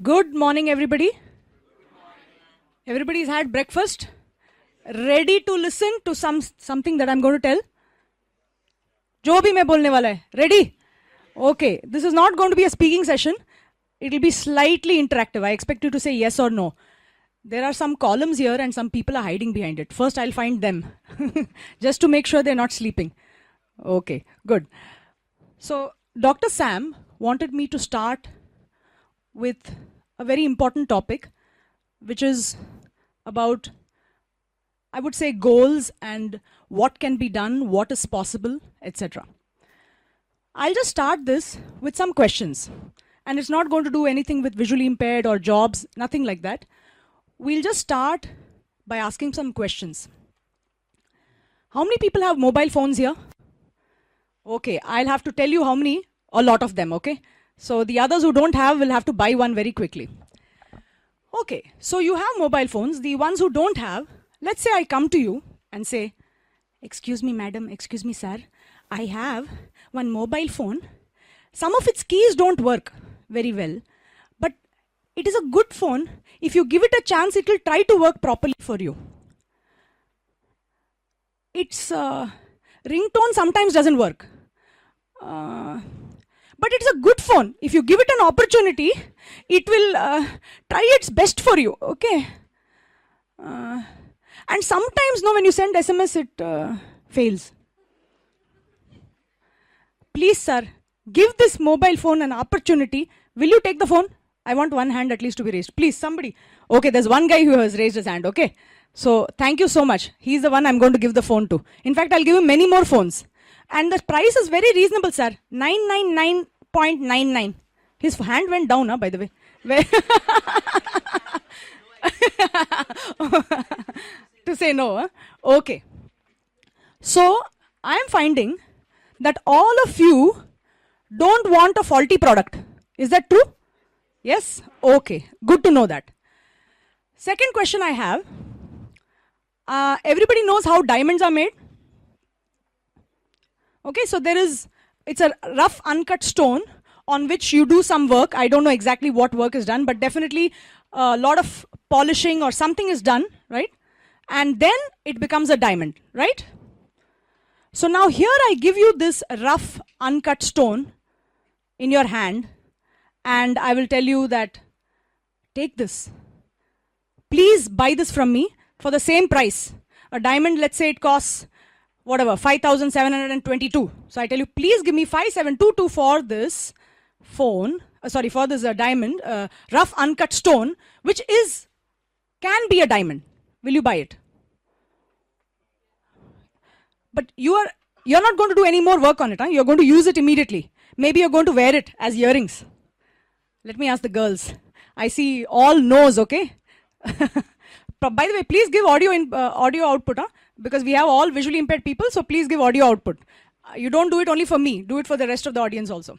Good morning, everybody. Everybody's had breakfast? Ready to listen to something that I'm going to tell? जो भी मैं बोलने वाला है. Ready? Okay. This is not going to be a speaking session. It will be slightly interactive. I expect you to say yes or no. There are some columns here and some people are hiding behind it. First, I'll find them. Just to make sure they're not sleeping. Okay, good. So, Dr. Sam wanted me to start with a very important topic, which is about, I would say, goals and what can be done, what is possible, etc. I'll just start this with some questions. And it's not going to do anything with visually impaired or jobs, nothing like that. We'll just start by asking some questions. How many people have mobile phones here? Okay, I'll have to tell you how many, a lot of them, okay? So the others who don't have will have to buy one very quickly. Okay, so you have mobile phones. The ones who don't have, let's say I come to you and say, excuse me, madam, excuse me, sir, I have one mobile phone. Some of its keys don't work very well, but it is a good phone. If you give it a chance, it will try to work properly for you. Its ringtone sometimes doesn't work. But it's a good phone. If you give it an opportunity, it will try its best for you, okay? And sometimes, no, when you send SMS, it fails. Please, sir, give this mobile phone an opportunity. Will you take the phone? I want one hand at least to be raised. Please, somebody. Okay, there's one guy who has raised his hand, okay? So, thank you so much. He's the one I'm going to give the phone to. In fact, I'll give him many more phones. And the price is very reasonable, sir. 999.99. His hand went down, by the way. To say no, huh? Okay. So, I am finding that all of you don't want a faulty product. Is that true? Yes? Okay. Good to know that. Second question I have. Everybody knows how diamonds are made? Okay, so it's a rough uncut stone on which you do some work. I don't know exactly what work is done, but definitely a lot of polishing or something is done, right? And then it becomes a diamond, right? So now here I give you this rough uncut stone in your hand, and I will tell you that, take this. Please buy this from me for the same price. A diamond, let's say it costs whatever, 5,722. So I tell you, please give me 5,722 for this phone, for this diamond, rough uncut stone, which can be a diamond. Will you buy it? But you're not going to do any more work on it, huh? You're going to use it immediately. Maybe you're going to wear it as earrings. Let me ask the girls. I see all no's, okay? By the way, please give audio output, huh? Because we have all visually impaired people, so please give audio output. You don't do it only for me, do it for the rest of the audience also.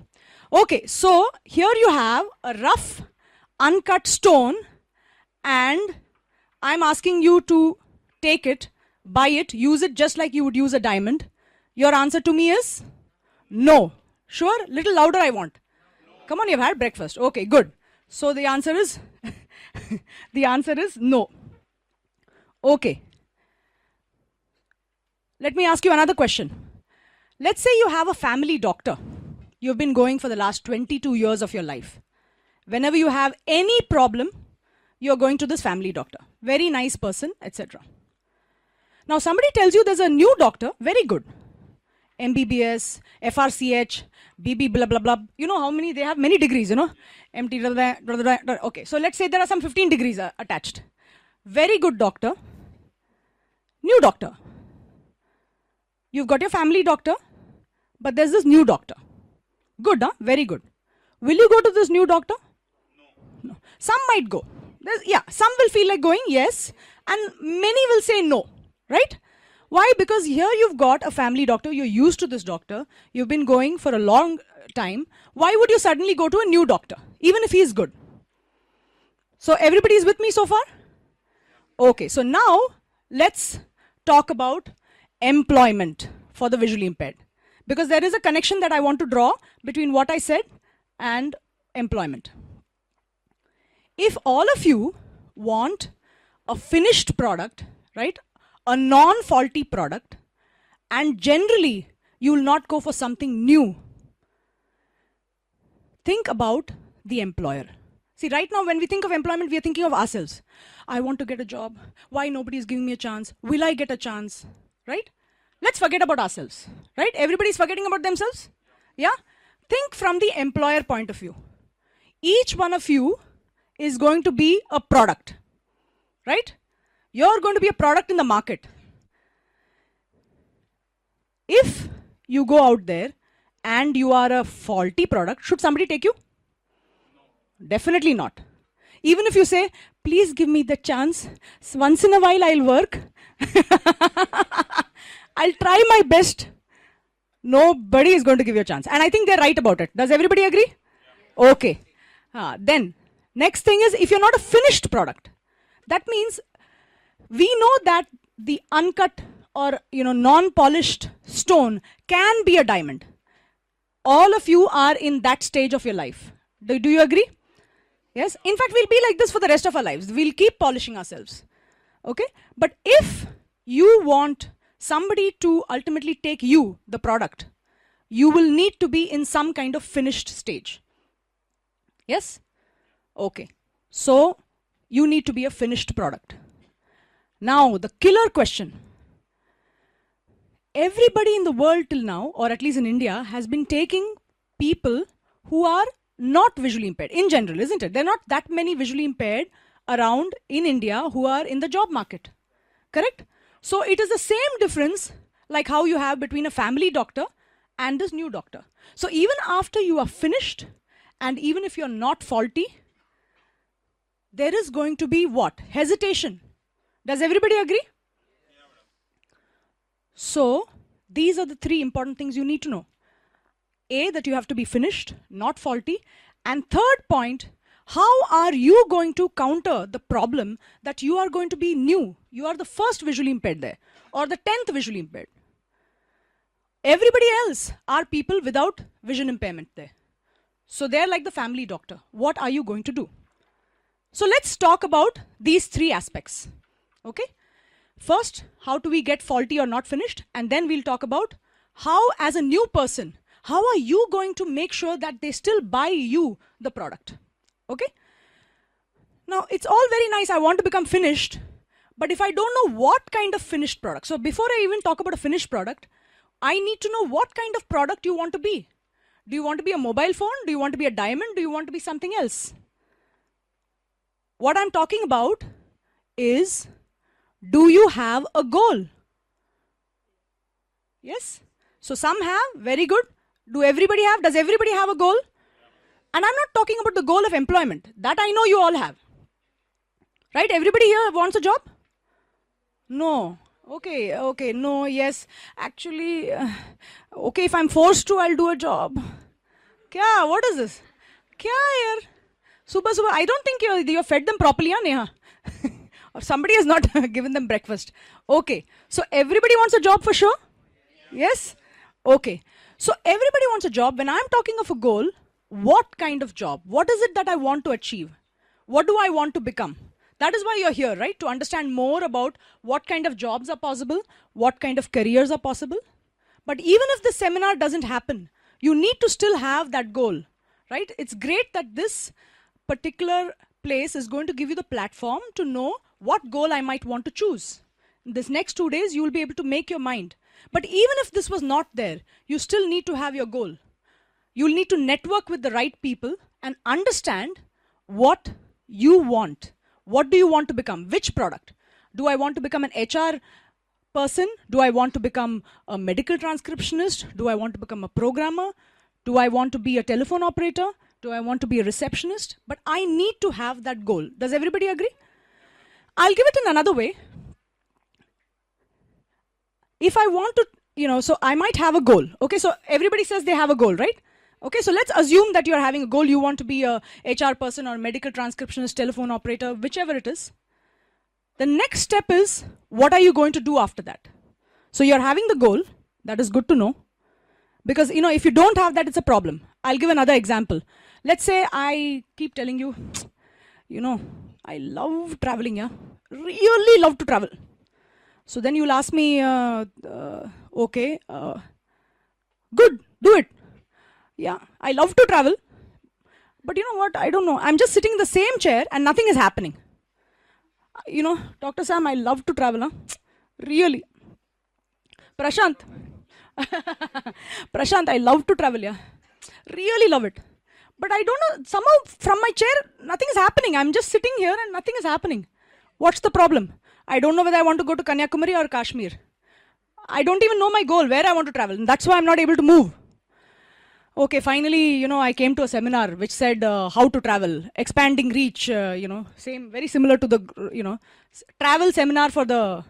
Okay, so here you have a rough, uncut stone, and I'm asking you to take it, buy it, use it just like you would use a diamond. Your answer to me is no. Sure? Little louder I want. Come on, you've had breakfast. Okay, good. So the answer is no. Okay. Let me ask you another question. Let's say you have a family doctor. You've been going for the last 22 years of your life. Whenever you have any problem, you're going to this family doctor. Very nice person, etc. Now somebody tells you there's a new doctor, very good. MBBS, FRCH, BB blah blah blah. You know how many, they have many degrees, you know. MT, okay, so let's say there are some 15 degrees attached. Very good doctor. New doctor. You've got your family doctor, but there's this new doctor. Good, huh? Very good. Will you go to this new doctor? No. Some might go. Some will feel like going, yes, and many will say no, right? Why? Because here you've got a family doctor, you're used to this doctor, you've been going for a long time. Why would you suddenly go to a new doctor, even if he's good? So everybody is with me so far? Okay, so now let's talk about employment for the visually impaired. Because there is a connection that I want to draw between what I said and employment. If all of you want a finished product, right, a non-faulty product, and generally you will not go for something new, think about the employer. See, right now when we think of employment, we are thinking of ourselves. I want to get a job. Why nobody is giving me a chance? Will I get a chance? Right? Let's forget about ourselves. Right? Everybody's forgetting about themselves? Yeah? Think from the employer point of view. Each one of you is going to be a product. Right? You're going to be a product in the market. If you go out there and you are a faulty product, should somebody take you? Definitely not. Even if you say, please give me the chance, once in a while I'll work, I'll try my best, nobody is going to give you a chance. And I think they're right about it. Does everybody agree? Okay. Then, next thing is, if you're not a finished product, that means we know that the uncut or non-polished stone can be a diamond. All of you are in that stage of your life. Do you agree? Yes, in fact, we'll be like this for the rest of our lives. We'll keep polishing ourselves. Okay? But if you want somebody to ultimately take you, the product, you will need to be in some kind of finished stage. Yes? Okay. So, you need to be a finished product. Now, the killer question. Everybody in the world till now, or at least in India, has been taking people who are not visually impaired in general, isn't it? There are not that many visually impaired around in India who are in the job market. Correct? So it is the same difference like how you have between a family doctor and this new doctor. So even after you are finished, and even if you're not faulty, there is going to be what? Hesitation. Does everybody agree? So these are the three important things you need to know. A, that you have to be finished, not faulty. And third point, how are you going to counter the problem that you are going to be new? You are the first visually impaired there, or the 10th visually impaired. Everybody else are people without vision impairment there. So they're like the family doctor. What are you going to do? So let's talk about these three aspects. Okay? First, how do we get faulty or not finished? And then we'll talk about how, as a new person, how are you going to make sure that they still buy you the product? Okay? Now, it's all very nice. I want to become finished. But if I don't know what kind of finished product, so before I even talk about a finished product, I need to know what kind of product you want to be. Do you want to be a mobile phone? Do you want to be a diamond? Do you want to be something else? What I'm talking about is, do you have a goal? Yes? So some have, very good. Do everybody have? Does everybody have a goal? And I'm not talking about the goal of employment. That I know you all have. Right? Everybody here wants a job? No. Okay, okay, no, yes. Actually, okay, if I'm forced to, I'll do a job. Kya? What is this? Kya yaar? Subah, I don't think you fed them properly, huh, Neha? Or somebody has not given them breakfast. Okay, so everybody wants a job for sure? Yes? Okay. So everybody wants a job. When I'm talking of a goal, what kind of job? What is it that I want to achieve? What do I want to become? That is why you're here, right? To understand more about what kind of jobs are possible, what kind of careers are possible. But even if the seminar doesn't happen, you need to still have that goal, right? It's great that this particular place is going to give you the platform to know what goal I might want to choose. In this next 2 days, you will be able to make your mind. But even if this was not there, you still need to have your goal. You'll need to network with the right people and understand what you want. What do you want to become? Which product? Do I want to become an HR person? Do I want to become a medical transcriptionist? Do I want to become a programmer? Do I want to be a telephone operator? Do I want to be a receptionist? But I need to have that goal. Does everybody agree? I'll give it in another way. If I want to, so I might have a goal. Okay, so everybody says they have a goal, right? Okay, so let's assume that you're having a goal. You want to be a HR person or a medical transcriptionist, telephone operator, whichever it is. The next step is, what are you going to do after that? So you're having the goal. That is good to know. Because, if you don't have that, it's a problem. I'll give another example. Let's say I keep telling you, you know, I love traveling, yeah. Really love to travel. So then you'll ask me, okay, good, do it. Yeah, I love to travel. But you know what? I don't know. I'm just sitting in the same chair and nothing is happening. You know, Dr. Sam, I love to travel, huh? Really. Prashant. Prashant, I love to travel, yeah. Really love it. But I don't know, somehow from my chair, nothing is happening. I'm just sitting here and nothing is happening. What's the problem? I don't know whether I want to go to Kanyakumari or Kashmir. I don't even know my goal, where I want to travel. And that's why I'm not able to move. Okay, finally, you know, I came to a seminar which said how to travel, expanding reach, you know, same, very similar to the, you know, travel seminar for the,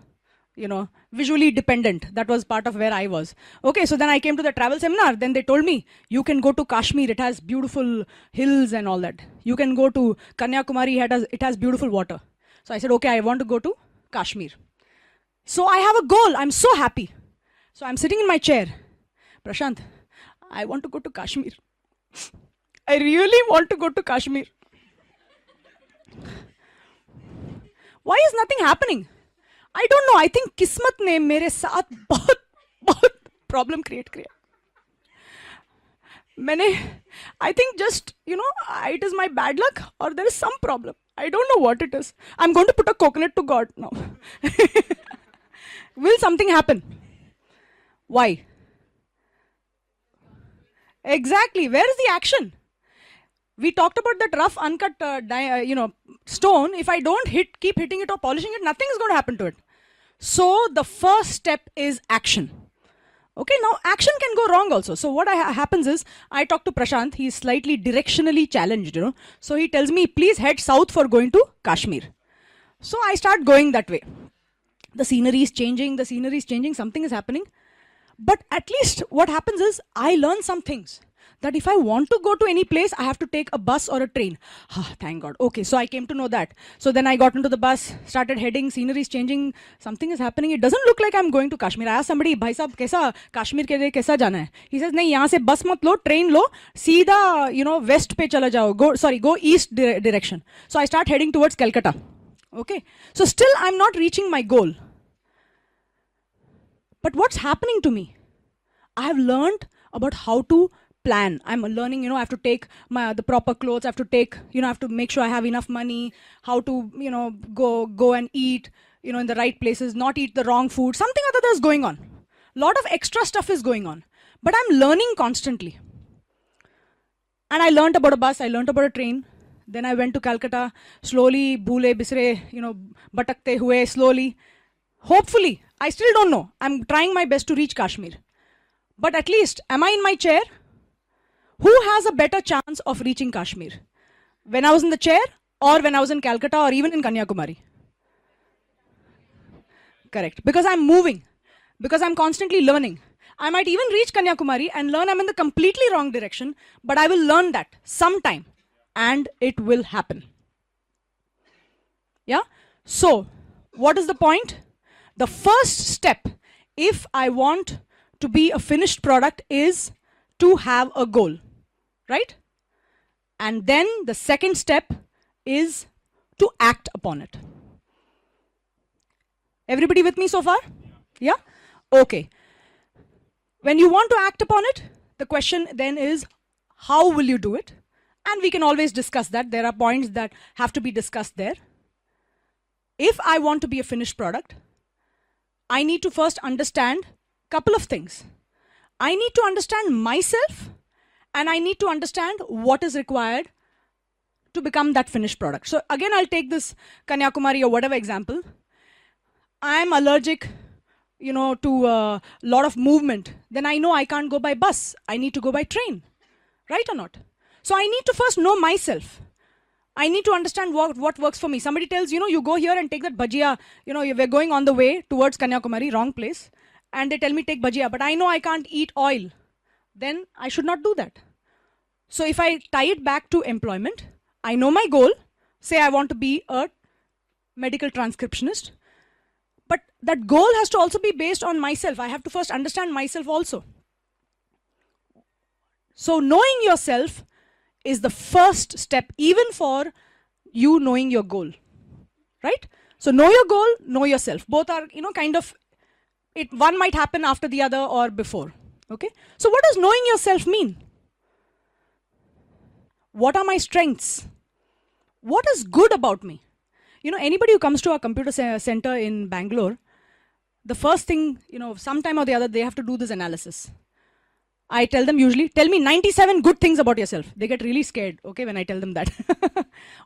you know, visually dependent. That was part of where I was. Okay, so then I came to the travel seminar. Then they told me, you can go to Kashmir. It has beautiful hills and all that. You can go to Kanyakumari. It has beautiful water. So I said, okay, I want to go to Kashmir. So I have a goal. I'm so happy. So I'm sitting in my chair. Prashant, I want to go to Kashmir. I really want to go to Kashmir. Why is nothing happening? I don't know. I think किस्मत ने मेरे साथ बहुत बहुत problem create किया. I think just, you know, it is my bad luck or there is some problem. I don't know what it is. I'm going to put a coconut to God now. Will something happen? Why? Exactly. Where is the action? We talked about that rough, uncut, you know, stone. If I don't keep hitting it or polishing it, nothing is going to happen to it. So the first step is action. Okay, now action can go wrong also. So what happens is, I talk to Prashant, he's slightly directionally challenged, you know. So he tells me, please head south for going to Kashmir. So I start going that way. The scenery is changing, something is happening. But at least what happens is, I learn some things. That if I want to go to any place, I have to take a bus or a train. Thank God. Okay, so I came to know that. So then I got into the bus, started heading, scenery is changing, something is happening. It doesn't look like I'm going to Kashmir. I asked somebody, Bhai sahab, kaisa Kashmir ke liye kaisa jana hai? He says, nahi, yahan se bus mat lo, train lo, seedha, you know, west pe chala jao. Go east direction. So I start heading towards Calcutta. Okay, so still I'm not reaching my goal. But what's happening to me? I have learned about how to plan. I'm learning, you know, I have to take the proper clothes, I have to take, you know, I have to make sure I have enough money, how to, you know, go and eat, you know, in the right places, not eat the wrong food. Something other is going on. Lot of extra stuff is going on. But I'm learning constantly. And I learned about a bus, I learned about a train. Then I went to Calcutta, slowly, bhule, bisre, you know, batakte hue, slowly. Hopefully, I still don't know. I'm trying my best to reach Kashmir. But at least, am I in my chair? Who has a better chance of reaching Kashmir? When I was in the chair, or when I was in Calcutta, or even in Kanyakumari? Correct. Because I'm moving. Because I'm constantly learning. I might even reach Kanyakumari and learn I'm in the completely wrong direction, but I will learn that sometime. And it will happen. Yeah? So, what is the point? The first step, if I want to be a finished product, is to have a goal, right? And then the second step is to act upon it. Everybody with me so far? Yeah? Okay. When you want to act upon it, the question then is, how will you do it? And we can always discuss that. There are points that have to be discussed there. If I want to be a finished product, I need to first understand a couple of things. I need to understand myself, and I need to understand what is required to become that finished product. So again, I'll take this Kanyakumari or whatever example. I'm allergic, you know, to a lot of movement. Then I know I can't go by bus. I need to go by train, right or not? So I need to first know myself. I need to understand what works for me. Somebody tells, you know, you go here and take that bhajia. You know, we're going on the way towards Kanyakumari, wrong place. And they tell me take bhajia, but I know I can't eat oil. Then I should not do that. So if I tie it back to employment, I know my goal. Say I want to be a medical transcriptionist. But that goal has to also be based on myself. I have to first understand myself also. So knowing yourself is the first step, even for you knowing your goal, right? So know your goal, know yourself. Both are, kind of, one might happen after the other or before, okay? So what does knowing yourself mean? What are my strengths? What is good about me? Anybody who comes to our computer center in Bangalore, the first thing, sometime or the other, they have to do this analysis. I tell them usually, tell me 97 good things about yourself. They get really scared, okay, when I tell them that.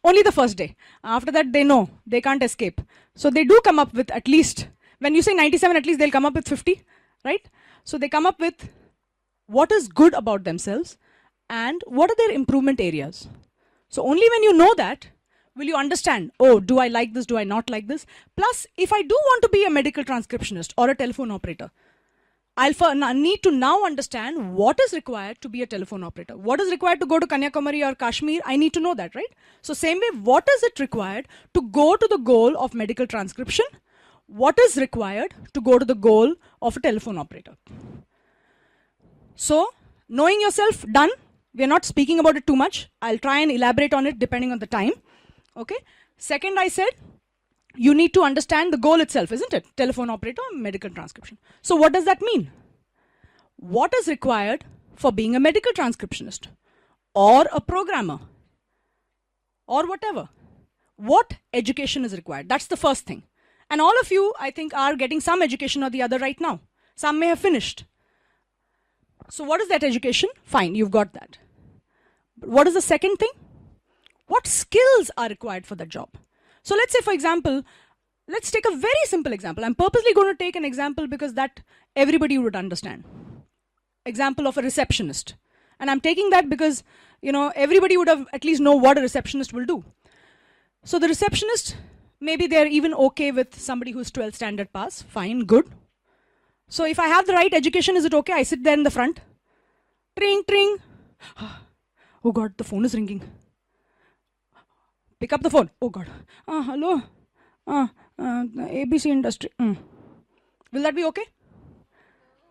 Only the first day. After that, they know, they can't escape. So they do come up with at least, when you say 97, at least they'll come up with 50, right? So they come up with what is good about themselves and what are their improvement areas. So only when you know that, will you understand, oh, do I like this, do I not like this? Plus, if I do want to be a medical transcriptionist or a telephone operator, I'll need to now understand what is required to be a telephone operator. What is required to go to Kanyakumari or Kashmir? I need to know that, right? So same way, what is it required to go to the goal of medical transcription? What is required to go to the goal of a telephone operator? So, knowing yourself, done. We're not speaking about it too much. I'll try and elaborate on it depending on the time. Okay. Second, I said, you need to understand the goal itself, isn't it? Telephone operator, medical transcription. So what does that mean? What is required for being a medical transcriptionist or a programmer or whatever? What education is required? That's the first thing. And all of you, I think, are getting some education or the other right now. Some may have finished. So what is that education? Fine, you've got that. But what is the second thing? What skills are required for that job? So let's say, for example, let's take a very simple example. I'm purposely going to take an example because that everybody would understand. Example of a receptionist. And I'm taking that because, everybody would have at least know what a receptionist will do. So the receptionist, maybe they're even okay with somebody who's 12th standard pass. Fine, good. So if I have the right education, is it okay? I sit there in the front. Tring, tring. Oh God, the phone is ringing. Pick up the phone. Oh God. Hello. ABC Industry. Will that be okay?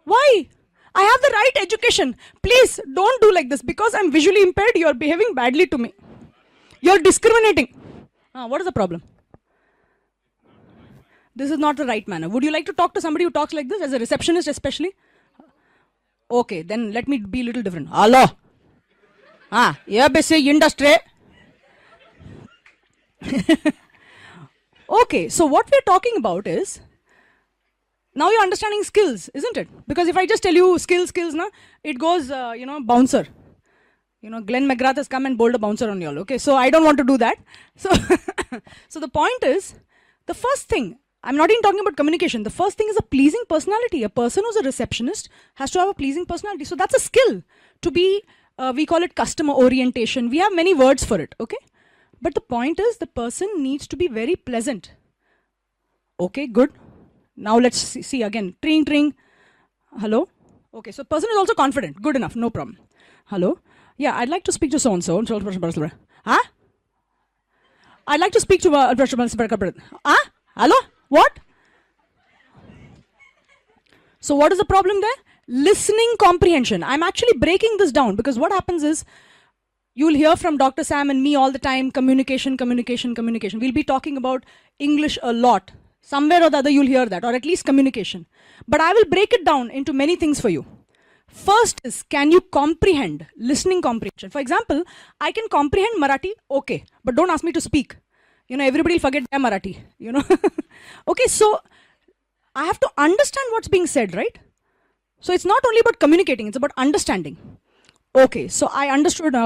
Why? I have the right education. Please don't do like this. Because I'm visually impaired, you're behaving badly to me. You're discriminating. What is the problem? This is not the right manner. Would you like to talk to somebody who talks like this, as a receptionist especially? Okay, then let me be a little different. Hello. ABC Industry. Okay, so what we're talking about is, now you're understanding skills, isn't it? Because if I just tell you skills, it goes, bouncer. Glenn McGrath has come and bowled a bouncer on you all, okay? So I don't want to do that. So, so the point is, the first thing, I'm not even talking about communication. The first thing is a pleasing personality. A person who's a receptionist has to have a pleasing personality. So that's a skill to be, we call it customer orientation. We have many words for it, okay? But the point is, the person needs to be very pleasant. Okay, good. Now let's see again. Tring, tring. Hello? Okay, so person is also confident. Good enough, no problem. Hello? Yeah, I'd like to speak to so-and-so. Huh? I'd like to speak to... Hello? What? So what is the problem there? Listening comprehension. I'm actually breaking this down because what happens is, you'll hear from Dr. Sam and me all the time, communication. We'll be talking about English a lot. Somewhere or the other you'll hear that, or at least communication. But I will break it down into many things for you. First is, can you comprehend? Listening comprehension. For example, I can comprehend Marathi, okay, but don't ask me to speak. Everybody will forget their Marathi, Okay, so I have to understand what's being said, right? So it's not only about communicating, it's about understanding. Okay, so I understood.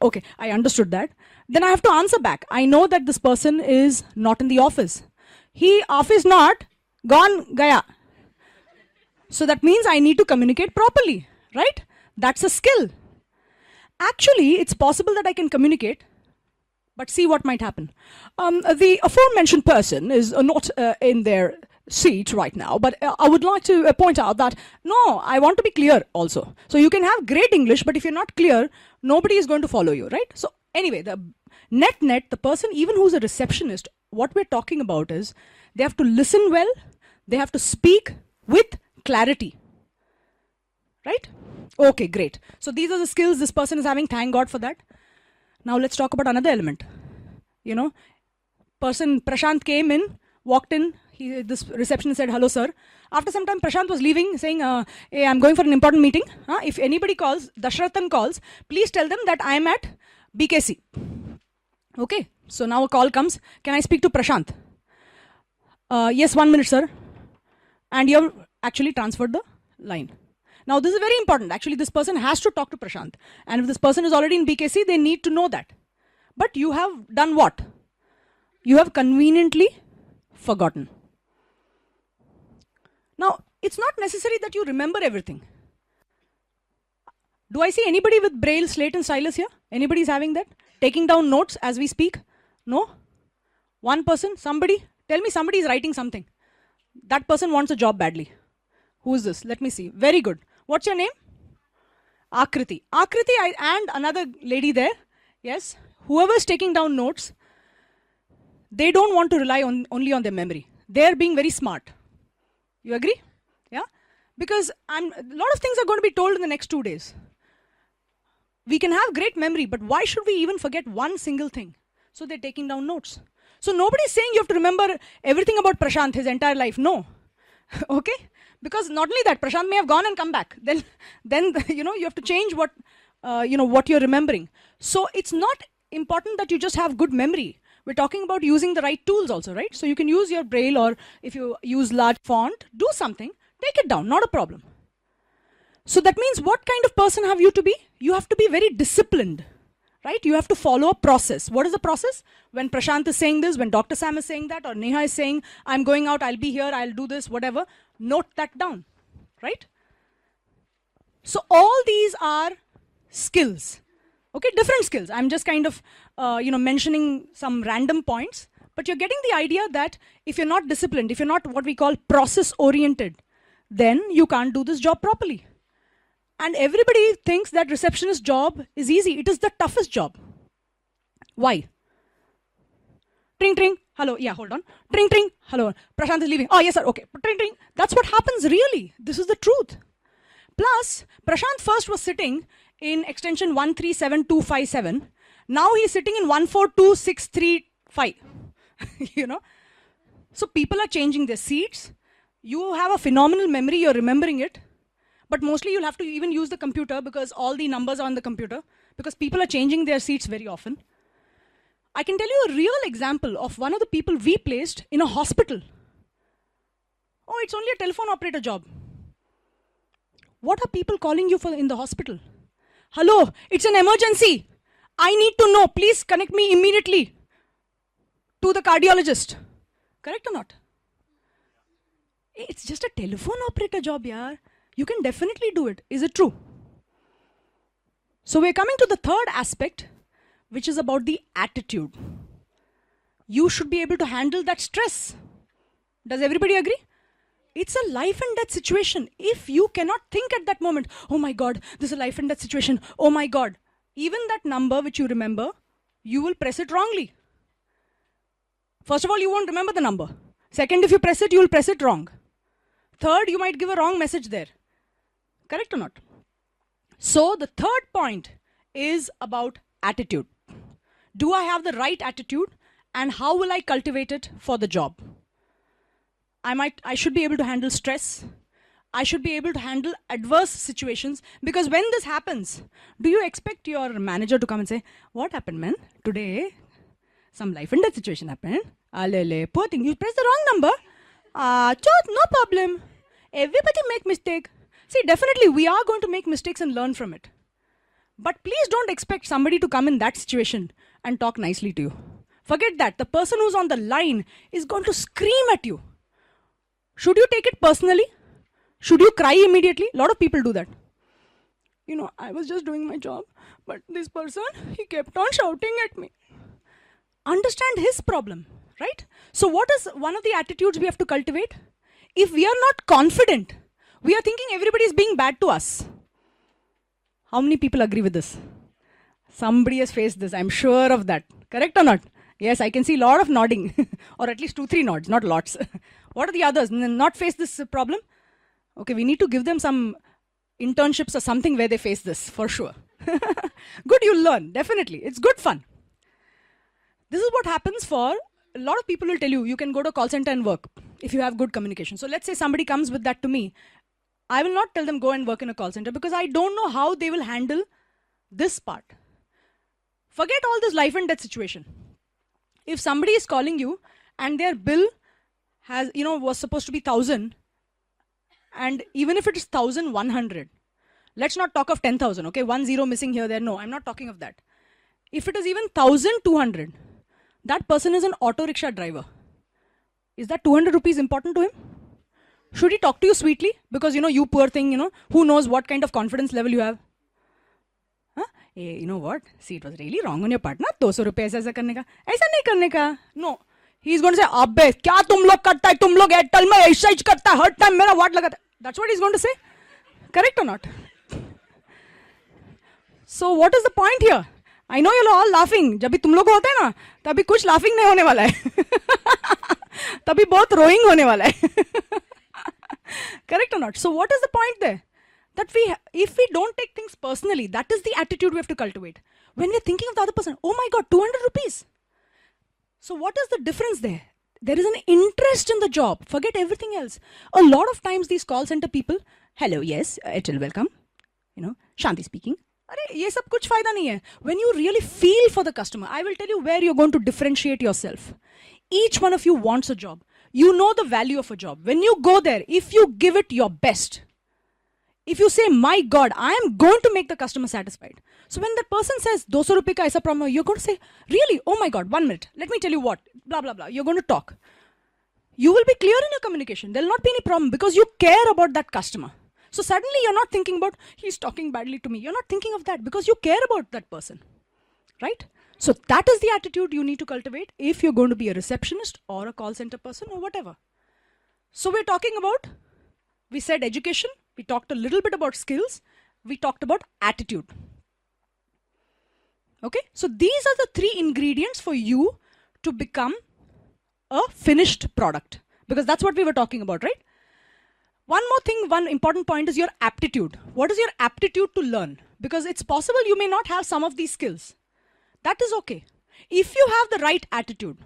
Okay, I understood that. Then I have to answer back. I know that this person is not in the office. Office not, gone, gaya. So that means I need to communicate properly, right? That's a skill. Actually, it's possible that I can communicate, but see what might happen. The aforementioned person is not in their seat right now, but I would like to point out that, no, I want to be clear also. So you can have great English, but if you're not clear, nobody is going to follow you, right? So anyway, the net, the person, even who's a receptionist, what we're talking about is, they have to listen well, they have to speak with clarity, right? Okay, great. So these are the skills this person is having, thank God for that. Now let's talk about another element. You know, Prashant came in, walked in, this receptionist said, hello, sir. After some time, Prashant was leaving, saying, hey, I'm going for an important meeting. If anybody calls, Dashrathan calls, please tell them that I'm at BKC. Okay, so now a call comes. Can I speak to Prashant? Yes, 1 minute, sir. And you have actually transferred the line. Now, this is very important. Actually, this person has to talk to Prashant. And if this person is already in BKC, they need to know that. But you have done what? You have conveniently forgotten. Now, it's not necessary that you remember everything. Do I see anybody with braille, slate and stylus here? Anybody is having that? Taking down notes as we speak? No? One person? Somebody? Tell me somebody is writing something. That person wants a job badly. Who is this? Let me see. Very good. What's your name? Akriti. Akriti and another lady there. Yes. Whoever is taking down notes, they don't want to rely only on their memory. They're being very smart. You agree? Yeah? Because a lot of things are going to be told in the next 2 days. We can have great memory, but why should we even forget one single thing? So they're taking down notes. So nobody's saying you have to remember everything about Prashant, his entire life. No. Okay? Because not only that, Prashant may have gone and come back. Then you have to change what you're remembering. So it's not important that you just have good memory. We're talking about using the right tools also, right? So you can use your braille, or if you use large font, do something, take it down, not a problem. So that means what kind of person have you to be? You have to be very disciplined, right? You have to follow a process. What is the process? When Prashant is saying this, when Dr. Sam is saying that, or Neha is saying, I'm going out, I'll be here, I'll do this, whatever, note that down, right? So all these are skills. Okay, different skills. I'm just kind of, mentioning some random points, but you're getting the idea that if you're not disciplined, if you're not what we call process-oriented, then you can't do this job properly. And everybody thinks that receptionist job is easy. It is the toughest job. Why? Tring, tring. Hello. Yeah, hold on. Tring, tring. Hello. Prashant is leaving. Oh, yes, sir. Okay. Tring, tring. That's what happens really. This is the truth. Plus, Prashant first was sitting in extension 137257. Now he's sitting in 142635. So people are changing their seats. You have a phenomenal memory, you're remembering it. But mostly you'll have to even use the computer because all the numbers are on the computer, because people are changing their seats very often. I can tell you a real example of one of the people we placed in a hospital. Oh, it's only a telephone operator job. What are people calling you for in the hospital? Hello, it's an emergency. I need to know. Please connect me immediately to the cardiologist. Correct or not? It's just a telephone operator job, yaar. You can definitely do it. Is it true? So we're coming to the third aspect, which is about the attitude. You should be able to handle that stress. Does everybody agree? It's a life and death situation. If you cannot think at that moment, oh my God, this is a life and death situation. Oh my God. Even that number which you remember, you will press it wrongly. First of all, you won't remember the number. Second, if you press it, you will press it wrong. Third, you might give a wrong message there. Correct or not? So the third point is about attitude. Do I have the right attitude, and how will I cultivate it for the job? I should be able to handle stress. I should be able to handle adverse situations, because when this happens, do you expect your manager to come and say, what happened, man? Today, some life and death situation happened. Alele, poor thing, you pressed the wrong number. No problem. Everybody make mistake. See, definitely we are going to make mistakes and learn from it. But please don't expect somebody to come in that situation and talk nicely to you. Forget that. The person who's on the line is going to scream at you. Should you take it personally? Should you cry immediately? A lot of people do that. I was just doing my job, but this person, he kept on shouting at me. Understand his problem, right? So what is one of the attitudes we have to cultivate? If we are not confident, we are thinking everybody is being bad to us. How many people agree with this? Somebody has faced this, I'm sure of that. Correct or not? Yes, I can see a lot of nodding, or at least 2-3 nods, not lots. What are the others? Not face this problem? Okay, we need to give them some internships or something where they face this, for sure. Good, you'll learn, definitely. It's good fun. This is what happens for a lot of people will tell you, you can go to a call center and work if you have good communication. So let's say somebody comes with that to me. I will not tell them go and work in a call center because I don't know how they will handle this part. Forget all this life and death situation. If somebody is calling you and their bill has, was supposed to be 1,000, and even if it is 1,100, let's not talk of 10,000, okay? 1 0 missing here, there. No, I'm not talking of that. If it is even 1,200, that person is an auto rickshaw driver. Is that 200 rupees important to him? Should he talk to you sweetly? Because, you poor thing, who knows what kind of confidence level you have? Huh? Hey, you know what? See, it was really wrong on your part, na? 200 rupees aisa karne ka. Aisa nahi karne ka. No. He's going to say, Abbe, kya tum log karta hai? Tum log Airtel mein aisa hi karta hai. Hard time mera what lagata. That's what he's going to say. Correct or not? So what is the point here? I know you're all laughing. जब भी तुम लोग होते हैं ना, तभी कुछ laughing नहीं होने वाला है. तभी बहुत rowing होने वाला है. Correct or not? So what is the point there? That if we don't take things personally, that is the attitude we have to cultivate. When we're thinking of the other person, oh my God, 200 rupees. So what is the difference there? There is an interest in the job. Forget everything else. A lot of times these call center people, hello, yes, Airtel, welcome. Shanti speaking. ये सब कुछ फायदा नहीं है. When you really feel for the customer, I will tell you where you're going to differentiate yourself. Each one of you wants a job. You know the value of a job. When you go there, if you give it your best, if you say, my God, I am going to make the customer satisfied. So when that person says, 200 rupees ka aisa problem, you're going to say, really? Oh my God, 1 minute. Let me tell you what. Blah, blah, blah. You're going to talk. You will be clear in your communication. There will not be any problem because you care about that customer. So suddenly you're not thinking about, he's talking badly to me. You're not thinking of that because you care about that person, right? So that is the attitude you need to cultivate if you're going to be a receptionist or a call center person or whatever. So we're talking about, we said education, we talked a little bit about skills, we talked about attitude. Okay, so these are the 3 ingredients for you to become a finished product, because that's what we were talking about, right? One more thing, one important point is your aptitude. What is your aptitude to learn? Because it's possible you may not have some of these skills. That is okay. If you have the right attitude,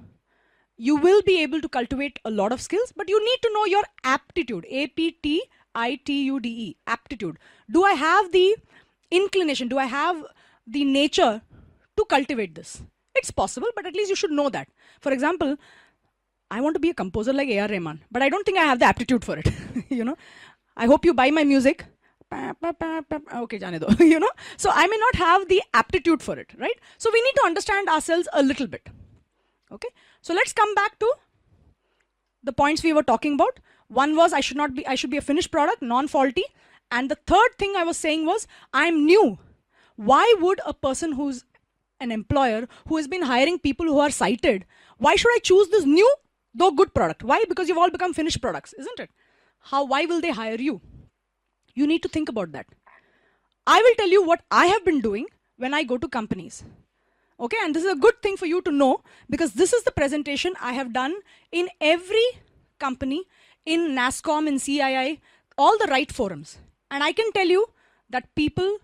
you will be able to cultivate a lot of skills, but you need to know your aptitude. Aptitude, aptitude. Do I have the inclination? Do I have the nature to cultivate this? It's possible, but at least you should know that. For example, I want to be a composer like A.R. Rahman, but I don't think I have the aptitude for it. I hope you buy my music. Okay, jane do. So I may not have the aptitude for it, right? So we need to understand ourselves a little bit. Okay, so let's come back to the points we were talking about. One was I should be a finished product, non-faulty. And the third thing I was saying was I'm new. Why would a person who's an employer who has been hiring people who are sighted, why should I choose this new though good product? Why? Because you've all become finished products, isn't it? Why will they hire you? You need to think about that. I will tell you what I have been doing when I go to companies. Okay, and this is a good thing for you to know because this is the presentation I have done in every company, in NASSCOM, in CII, all the right forums. And I can tell you that people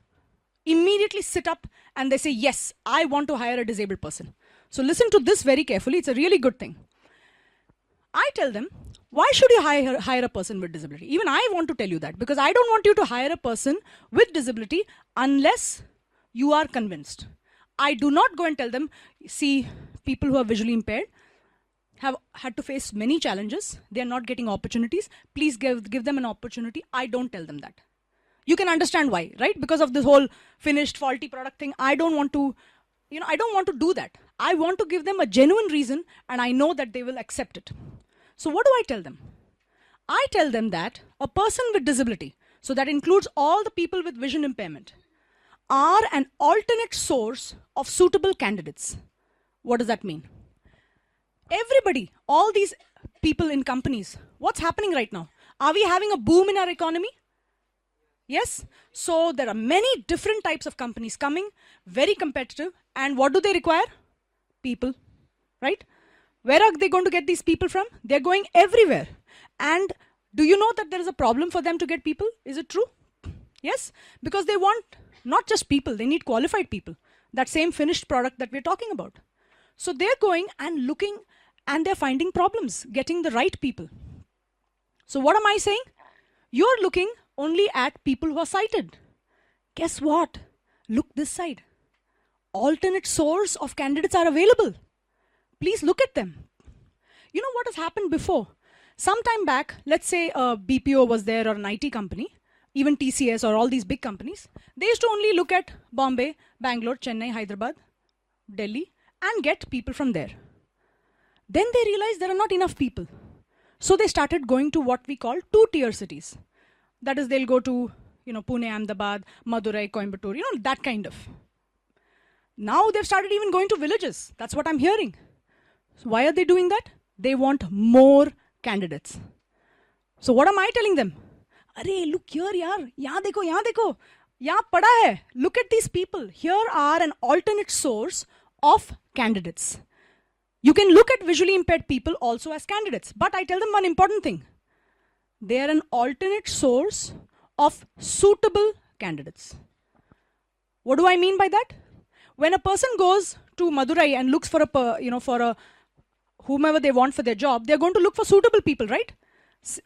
immediately sit up and they say, yes, I want to hire a disabled person. So listen to this very carefully. It's a really good thing. I tell them, why should you hire a person with disability? Even I want to tell you that because I don't want you to hire a person with disability unless you are convinced. I do not go and tell them, see, people who are visually impaired have had to face many challenges. They are not getting opportunities. Please give them an opportunity. I don't tell them that. You can understand why, right? Because of this whole finished faulty product thing. I don't want to, I don't want to do that. I want to give them a genuine reason and I know that they will accept it. So what do I tell them? I tell them that a person with disability, so that includes all the people with vision impairment, are an alternate source of suitable candidates. What does that mean? Everybody, all these people in companies, what's happening right now? Are we having a boom in our economy? Yes? So there are many different types of companies coming, very competitive, and what do they require? People, right? Where are they going to get these people from? They're going everywhere. And do you know that there is a problem for them to get people? Is it true? Yes? Because they want not just people, they need qualified people. That same finished product that we're talking about. So they're going and looking and they're finding problems, getting the right people. So what am I saying? You're looking only at people who are sighted. Guess what? Look this side. Alternate source of candidates are available. Please look at them. You know what has happened before? Some time back, let's say a BPO was there or an IT company, even TCS or all these big companies, they used to only look at Bombay, Bangalore, Chennai, Hyderabad, Delhi, and get people from there. Then they realized there are not enough people. So they started going to what we call two-tier cities. That is, they'll go to, Pune, Ahmedabad, Madurai, Coimbatore, that kind of. Now they've started even going to villages. That's what I'm hearing. So why are they doing that? They want more candidates. So what am I telling them? Arey, look here, yaar. Yahan dekho. Yahan pada hai. Look at these people. Here are an alternate source of candidates. You can look at visually impaired people also as candidates. But I tell them one important thing. They are an alternate source of suitable candidates. What do I mean by that? When a person goes to Madurai and looks for a whomever they want for their job, they're going to look for suitable people, right?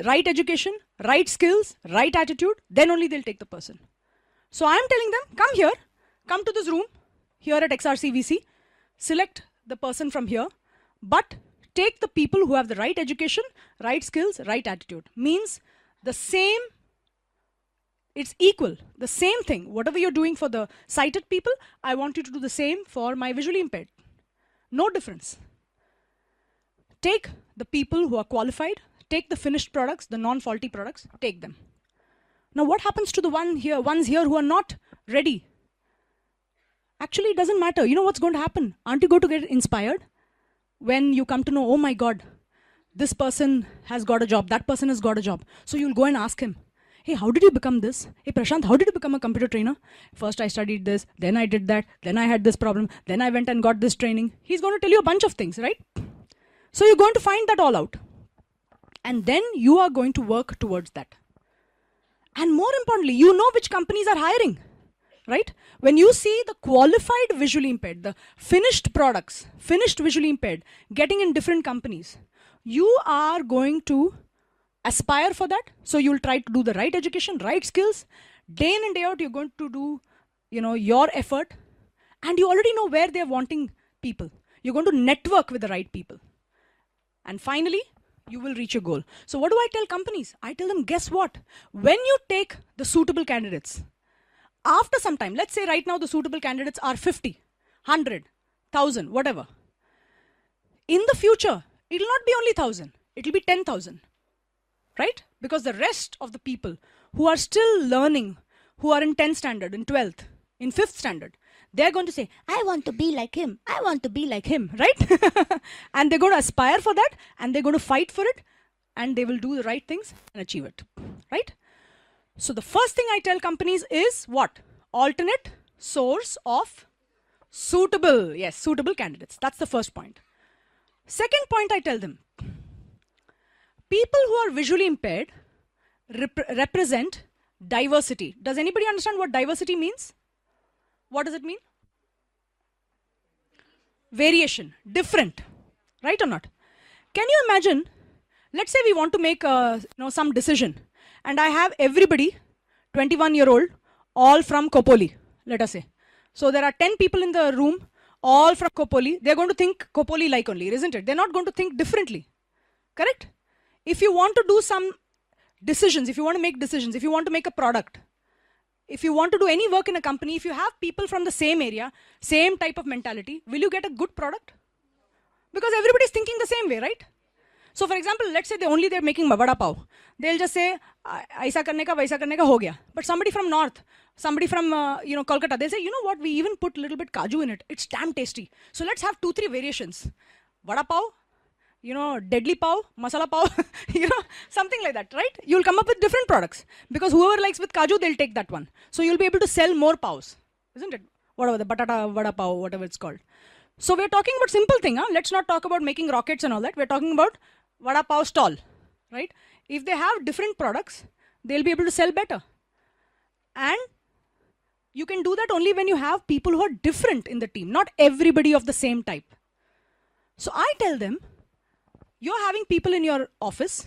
Right education, right skills, right attitude, then only they'll take the person. So I'm telling them, come here, come to this room, here at XRCVC, select the person from here, but take the people who have the right education, right skills, right attitude. Means the same, it's equal, the same thing. Whatever you're doing for the sighted people, I want you to do the same for my visually impaired. No difference. Take the people who are qualified, take the finished products, the non-faulty products, take them. Now what happens to the ones here who are not ready? Actually, it doesn't matter. You know what's going to happen? Aren't you going to get inspired? When you come to know, oh my God, this person has got a job, that person has got a job. So you'll go and ask him, hey, how did you become this? Hey, Prashant, how did you become a computer trainer? First I studied this, then I did that, then I had this problem, then I went and got this training. He's going to tell you a bunch of things, right? So you're going to find that all out. And then you are going to work towards that. And more importantly, you know which companies are hiring, right? When you see the qualified visually impaired, the finished products, finished visually impaired, getting in different companies, you are going to aspire for that. So you'll try to do the right education, right skills. Day in and day out, you're going to do, your effort. And you already know where they're wanting people. You're going to network with the right people. And finally, you will reach your goal. So what do I tell companies? I tell them, guess what? When you take the suitable candidates, after some time, let's say right now the suitable candidates are 50, 100, 1,000, whatever. In the future, it'll not be only 1,000, it'll be 10,000, right? Because the rest of the people who are still learning, who are in 10th standard, in 12th, in 5th standard, they're going to say, I want to be like him. I want to be like him, right? And they're going to aspire for that, and they're going to fight for it, and they will do the right things and achieve it, right? So the first thing I tell companies is what? Alternate source of suitable candidates. That's the first point. Second point I tell them, people who are visually impaired represent diversity. Does anybody understand what diversity means? What does it mean? Variation, different, right or not? Can you imagine, let's say we want to make some decision, and I have everybody, 21-year-old, all from Kopoli, let us say. So there are 10 people in the room, all from Kopoli. They're going to think Kopoli like only, isn't it? They're not going to think differently, correct? If you want to do some decisions, if you want to make decisions, if you want to make a product, if you want to do any work in a company, if you have people from the same area, same type of mentality, will you get a good product? Because everybody's thinking the same way, right? So for example, let's say they're making vada pav. They'll just say, aisa karne ka, vaisa karne ka, ho gaya. But somebody from North, somebody from Kolkata, they'll say, you know what, we even put a little bit kaju in it. It's damn tasty. So let's have 2-3 variations. Vada pav, deadly pav, masala pav, something like that, right? You'll come up with different products. Because whoever likes with kaju, they'll take that one. So you'll be able to sell more pavs, isn't it? Whatever, the batata vada pav, whatever it's called. So we're talking about simple thing, huh? Let's not talk about making rockets and all that. We're talking about vada pav stall, right? If they have different products, they'll be able to sell better. And you can do that only when you have people who are different in the team, not everybody of the same type. So I tell them, you're having people in your office,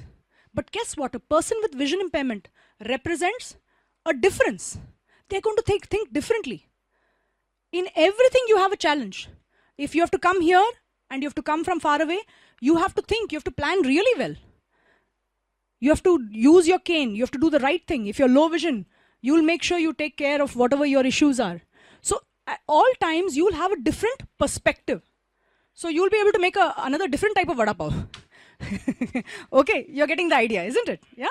but guess what? A person with vision impairment represents a difference. They're going to think differently. In everything, you have a challenge. If you have to come here and you have to come from far away, you have to think, you have to plan really well. You have to use your cane, you have to do the right thing. If you're low vision, you'll make sure you take care of whatever your issues are. So at all times, you'll have a different perspective. So you'll be able to make another different type of vada pav. Okay, you're getting the idea, isn't it? Yeah?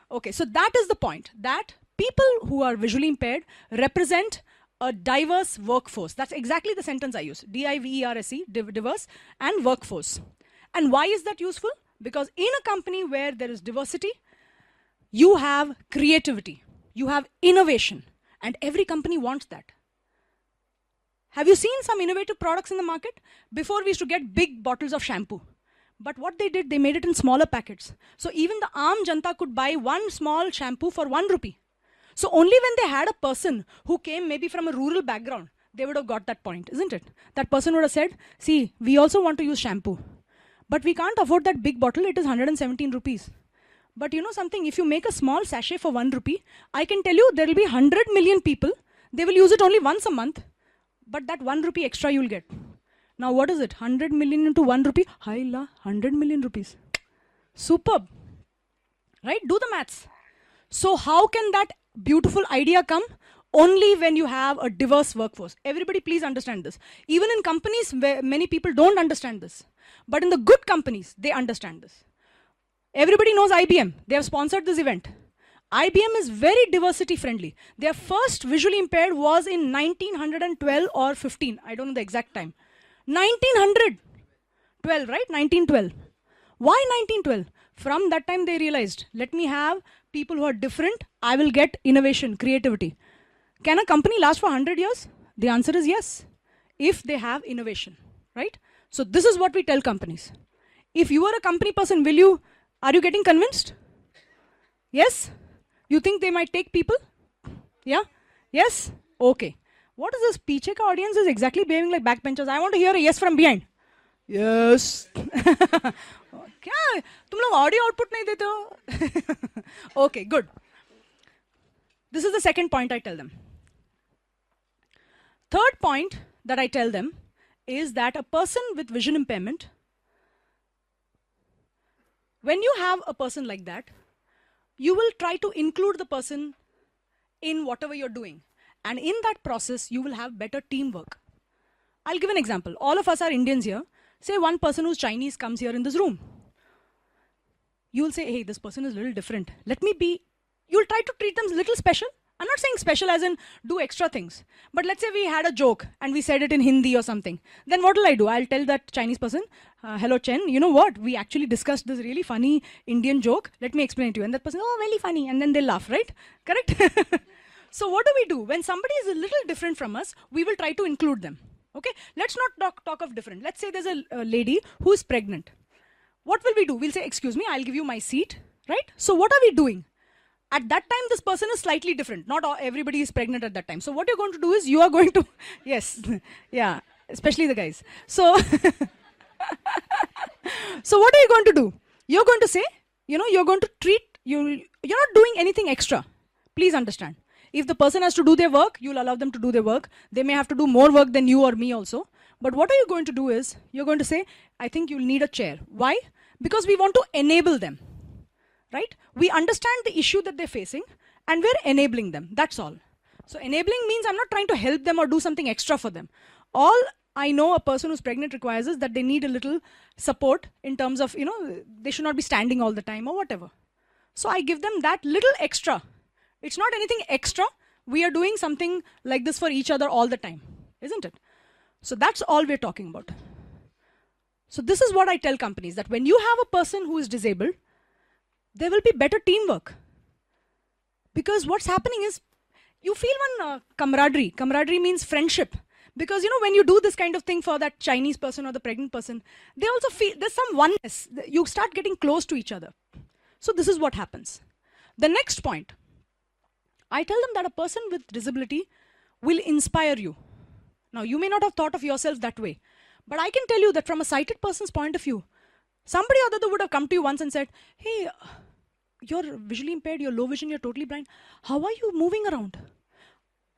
Okay, so that is the point, that people who are visually impaired represent a diverse workforce. That's exactly the sentence I use, D-I-V-E-R-S-E, diverse and workforce. And why is that useful? Because in a company where there is diversity, you have creativity, you have innovation, and every company wants that. Have you seen some innovative products in the market? Before we used to get big bottles of shampoo. But what they did, they made it in smaller packets. So even the Aam Janta could buy one small shampoo for 1 rupee. So only when they had a person who came maybe from a rural background, they would have got that point, isn't it? That person would have said, see, we also want to use shampoo. But we can't afford that big bottle, it is 117 rupees. But you know something, if you make a small sachet for 1 rupee, I can tell you there will be 100 million people, they will use it only once a month, but that 1 rupee extra you'll get. Now what is it? 100 million into 1 rupee? Haila, 100 million rupees. Superb. Right? Do the maths. So how can that beautiful idea come? Only when you have a diverse workforce. Everybody please understand this. Even in companies where many people don't understand this. But in the good companies, they understand this. Everybody knows IBM. They have sponsored this event. IBM is very diversity friendly. Their first visually impaired was in 1912 or 15. I don't know the exact time. 1912, right? 1912. Why 1912? From that time they realized, let me have people who are different. I will get innovation, creativity. Can a company last for 100 years? The answer is yes, if they have innovation, right? So this is what we tell companies. If you are a company person, are you getting convinced? Yes? You think they might take people? Yeah? Yes? Okay. What is this? Piche ka audience is exactly behaving like backbenchers. I want to hear a yes from behind. Yes. क्या तुम लोग audio output नहीं देते हो? Okay, good. This is the second point I tell them. Third point that I tell them is that a person with vision impairment, when you have a person like that, you will try to include the person in whatever you're doing. And in that process, you will have better teamwork. I'll give an example. All of us are Indians here. Say one person who's Chinese comes here in this room. You'll say, hey, this person is a little different. You'll try to treat them a little special. I'm not saying special as in do extra things. But let's say we had a joke and we said it in Hindi or something. Then what will I do? I'll tell that Chinese person, hello Chen, you know what? We actually discussed this really funny Indian joke. Let me explain it to you. And that person, oh, really funny. And then they laugh, right? Correct? So what do? When somebody is a little different from us, we will try to include them. Okay? Let's not talk of different. Let's say there's a lady who is pregnant. What will we do? We'll say, excuse me, I'll give you my seat, right? So what are we doing? At that time, this person is slightly different. Not everybody is pregnant at that time. So what you're going to do is you are going to, yes, yeah, especially the guys. So, so what are you going to do? You're going to say, you're going to treat, you're not doing anything extra. Please understand. If the person has to do their work, you'll allow them to do their work. They may have to do more work than you or me also. But what are you going to do is, you're going to say, I think you'll need a chair. Why? Because we want to enable them, right? We understand the issue that they're facing and we're enabling them, that's all. So enabling means I'm not trying to help them or do something extra for them. All I know a person who's pregnant requires is that they need a little support in terms of, they should not be standing all the time or whatever. So I give them that little extra. It's not anything extra. We are doing something like this for each other all the time, isn't it? So that's all we're talking about. So this is what I tell companies, that when you have a person who is disabled, there will be better teamwork. Because what's happening is, you feel one camaraderie. Camaraderie means friendship. Because, when you do this kind of thing for that Chinese person or the pregnant person, they also feel there's some oneness. You start getting close to each other. So this is what happens. The next point, I tell them that a person with disability will inspire you. Now, you may not have thought of yourself that way, But I can tell you that from a sighted person's point of view, somebody or the other would have come to you once and said, hey, you're visually impaired, you're low vision, you're totally blind. How are you moving around?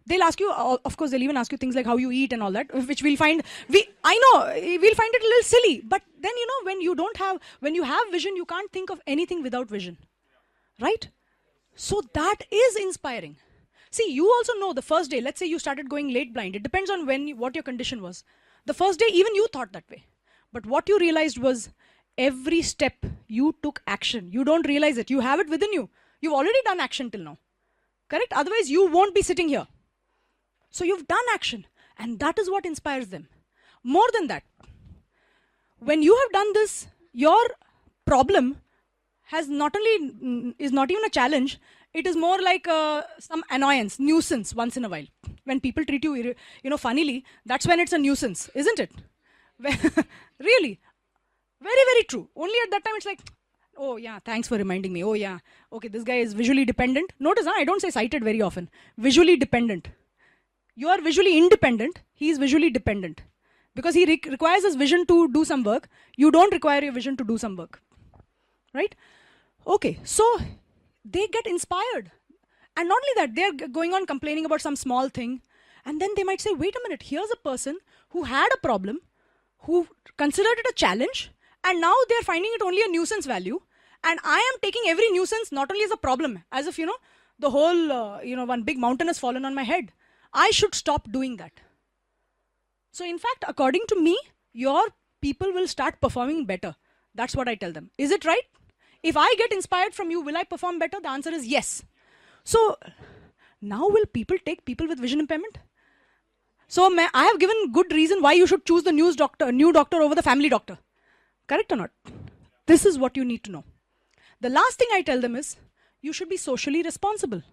They'll ask you, of course, they'll even ask you things like how you eat and all that, which we'll find, I know, we'll find it a little silly. But then, you know, when you have vision, you can't think of anything without vision. Right? So that is inspiring. See, you also know the first day, let's say you started going late blind. It depends on what your condition was. The first day, even you thought that way. But what you realized was every step you took action. You don't realize it. You have it within you. You've already done action till now. Correct? Otherwise, you won't be sitting here. So you've done action. And that is what inspires them. More than that, when you have done this, your problem is not even a challenge. It is more like some annoyance, nuisance once in a while. When people treat you, funnily, that's when it's a nuisance, isn't it? Really. Very, very true. Only at that time it's like, oh yeah, thanks for reminding me. Oh yeah, okay, this guy is visually dependent. Notice, I don't say sighted very often. Visually dependent. You are visually independent. He is visually dependent. Because he requires his vision to do some work. You don't require your vision to do some work. Right? Okay, so they get inspired. And not only that, they're going on complaining about some small thing. And then they might say, wait a minute, here's a person who had a problem, who considered it a challenge, and now they're finding it only a nuisance value. And I am taking every nuisance not only as a problem, as if, the whole, one big mountain has fallen on my head. I should stop doing that. So in fact, according to me, your people will start performing better. That's what I tell them. Is it right? If I get inspired from you, will I perform better? The answer is yes. So now will people take people with vision impairment? So I have given good reason why you should choose the new doctor over the family doctor. Correct or not? This is what you need to know. The last thing I tell them is, you should be socially responsible.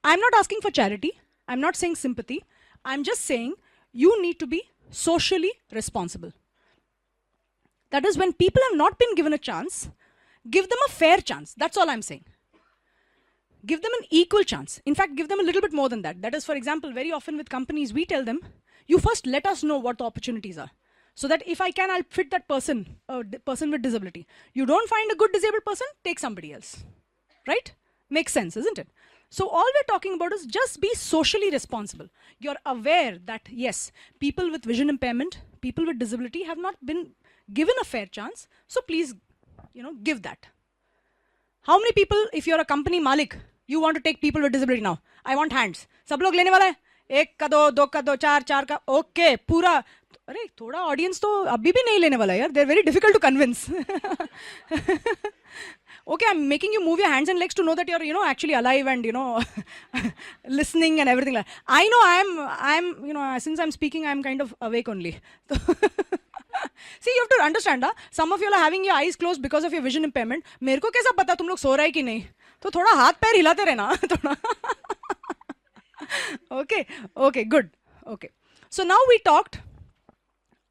I'm not asking for charity. I'm not saying sympathy. I'm just saying you need to be socially responsible. That is, when people have not been given a chance, give them a fair chance. That's all I'm saying. Give them an equal chance. In fact, give them a little bit more than that. That is, for example, very often with companies, we tell them, you first let us know what the opportunities are. So that if I can, I'll fit that person, person with disability. You don't find a good disabled person, take somebody else. Right? Makes sense, isn't it? So all we're talking about is just be socially responsible. You're aware that, yes, people with vision impairment, people with disability have not been given a fair chance. So please, give that. How many people, if you're a company malik, you want to take people with disability now? I want hands. सब लोग लेने वाला है? एक का दो का दो, चार का, okay, पूरा. अरे थोड़ा audience तो अभी भी नहीं लेने वाला यार. They're very difficult to convince. Okay, I'm making you move your hands and legs to know that you're, actually alive and, listening and everything. I know I'm, since I'm speaking, I'm kind of awake only. See, you have to understand, some of you are having your eyes closed because of your vision impairment. मेरे को कैसा पता तुम लोग सो रहे हैं कि नहीं? तो थोड़ा हाथ पैर हिलाते रहना. थोड़ा. Okay, good. Okay. So now we talked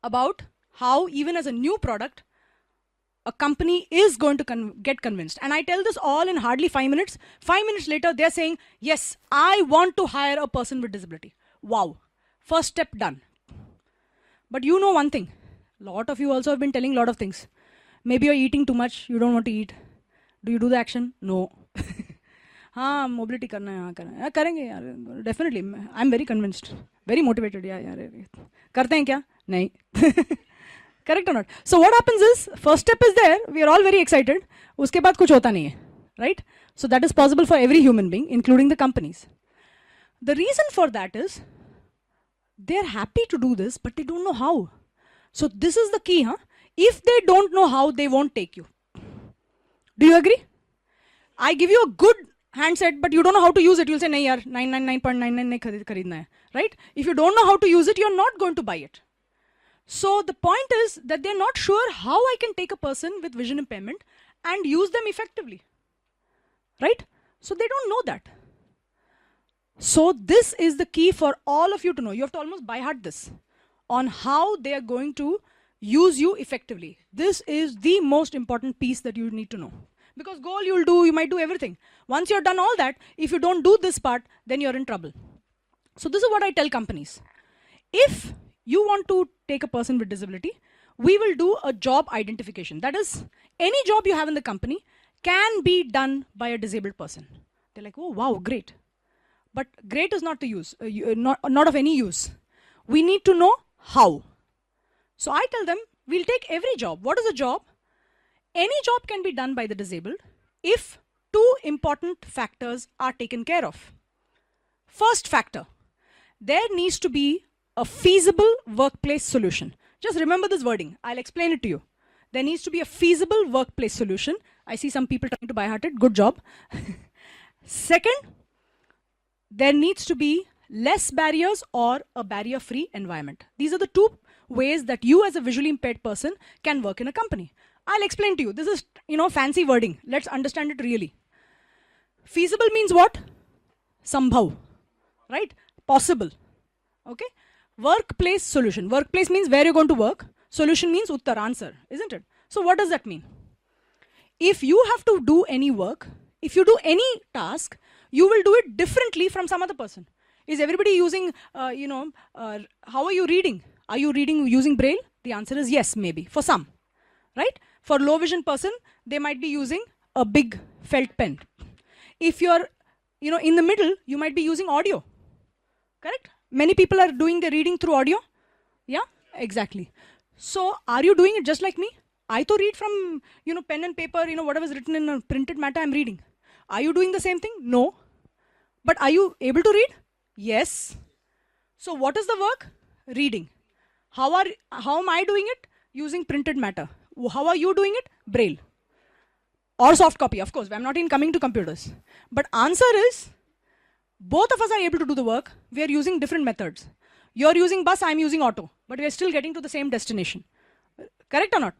about how even as a new product, a company is going to get convinced. And I tell this all in hardly 5 minutes. 5 minutes later, they're saying, yes, I want to hire a person with disability. Wow. First step done. But you know one thing. A lot of you also have been telling a lot of things. Maybe you're eating too much. You don't want to eat. Do you do the action? No. हाँ mobility करना है, हाँ करना है, करेंगे यार, definitely. I'm very convinced, very motivated. यार करते हैं क्या? नहीं. Correct or not? So what happens is, first step is there. We are all very excited. उसके बाद कुछ होता नहीं है, right? So that is possible for every human being, including the companies. The reason for that is, they're happy to do this, but they don't know how. So this is the key, huh? If they don't know how, they won't take you. Do you agree? I give you a good handset, but you don't know how to use it. You'll say, nahi yaar, 999.99 nahi kharidna hai, right? If you don't know how to use it, you're not going to buy it. So the point is that they're not sure how I can take a person with vision impairment and use them effectively, right? So they don't know that. So this is the key for all of you to know. You have to almost by heart this on how they are going to use you effectively. This is the most important piece that you need to know. Because goal you might do everything. Once you're done all that, if you don't do this part, then you're in trouble. So this is what I tell companies. If you want to take a person with disability, we will do a job identification. That is, any job you have in the company can be done by a disabled person. They're like, oh, wow, great. But great is not the use, not of any use. We need to know how. So I tell them, we'll take every job. What is a job? Any job can be done by the disabled if two important factors are taken care of. First factor, there needs to be a feasible workplace solution. Just remember this wording. I'll explain it to you. There needs to be a feasible workplace solution. I see some people trying to by-heart it. Good job. Second, there needs to be less barriers or a barrier-free environment. These are the two ways that you as a visually impaired person can work in a company. I'll explain to you. This is, fancy wording. Let's understand it really. Feasible means what? Sambhav, right? Possible, okay? Workplace solution. Workplace means where you're going to work. Solution means uttar, answer, isn't it? So what does that mean? If you have to do any work, if you do any task, you will do it differently from some other person. Is everybody using, how are you reading? Are you reading using Braille? The answer is yes, maybe, for some, right? For low vision person, they might be using a big felt pen. If you're, in the middle, you might be using audio, correct? Many people are doing the reading through audio. Yeah, exactly. So are you doing it just like me? I to read from, pen and paper, whatever is written in a printed matter, I'm reading. Are you doing the same thing? No. But are you able to read? Yes. So what is the work? Reading. How am I doing it? Using printed matter. How are you doing it? Braille. Or soft copy, of course. I'm not even coming to computers. But answer is, both of us are able to do the work. We are using different methods. You're using bus, I'm using auto. But we're still getting to the same destination. Correct or not?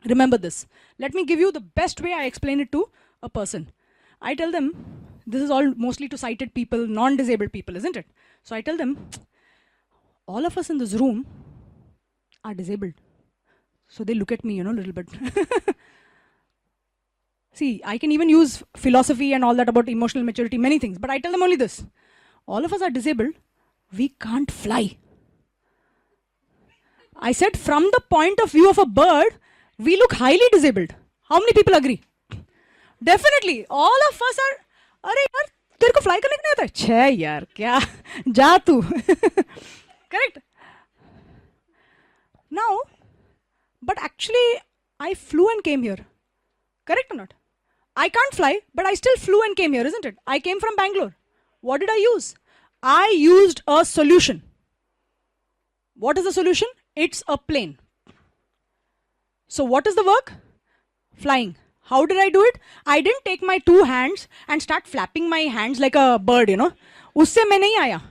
Remember this. Let me give you the best way I explain it to a person. I tell them, this is all mostly to sighted people, non-disabled people, isn't it? So I tell them, all of us in this room are disabled. So they look at me, a little bit. See, I can even use philosophy and all that about emotional maturity, many things. But I tell them only this. All of us are disabled. We can't fly. I said, from the point of view of a bird, we look highly disabled. How many people agree? Definitely. All of us are, अरे यार, तेरे को fly करने नहीं आता? छे यार, क्या? जा तू. Correct? Now, but actually, I flew and came here. Correct or not? I can't fly, but I still flew and came here, isn't it? I came from Bangalore. What did I use? I used a solution. What is the solution? It's a plane. So what is the work? Flying. How did I do it? I didn't take my two hands and start flapping my hands like a bird, Usse mein nahi aaya.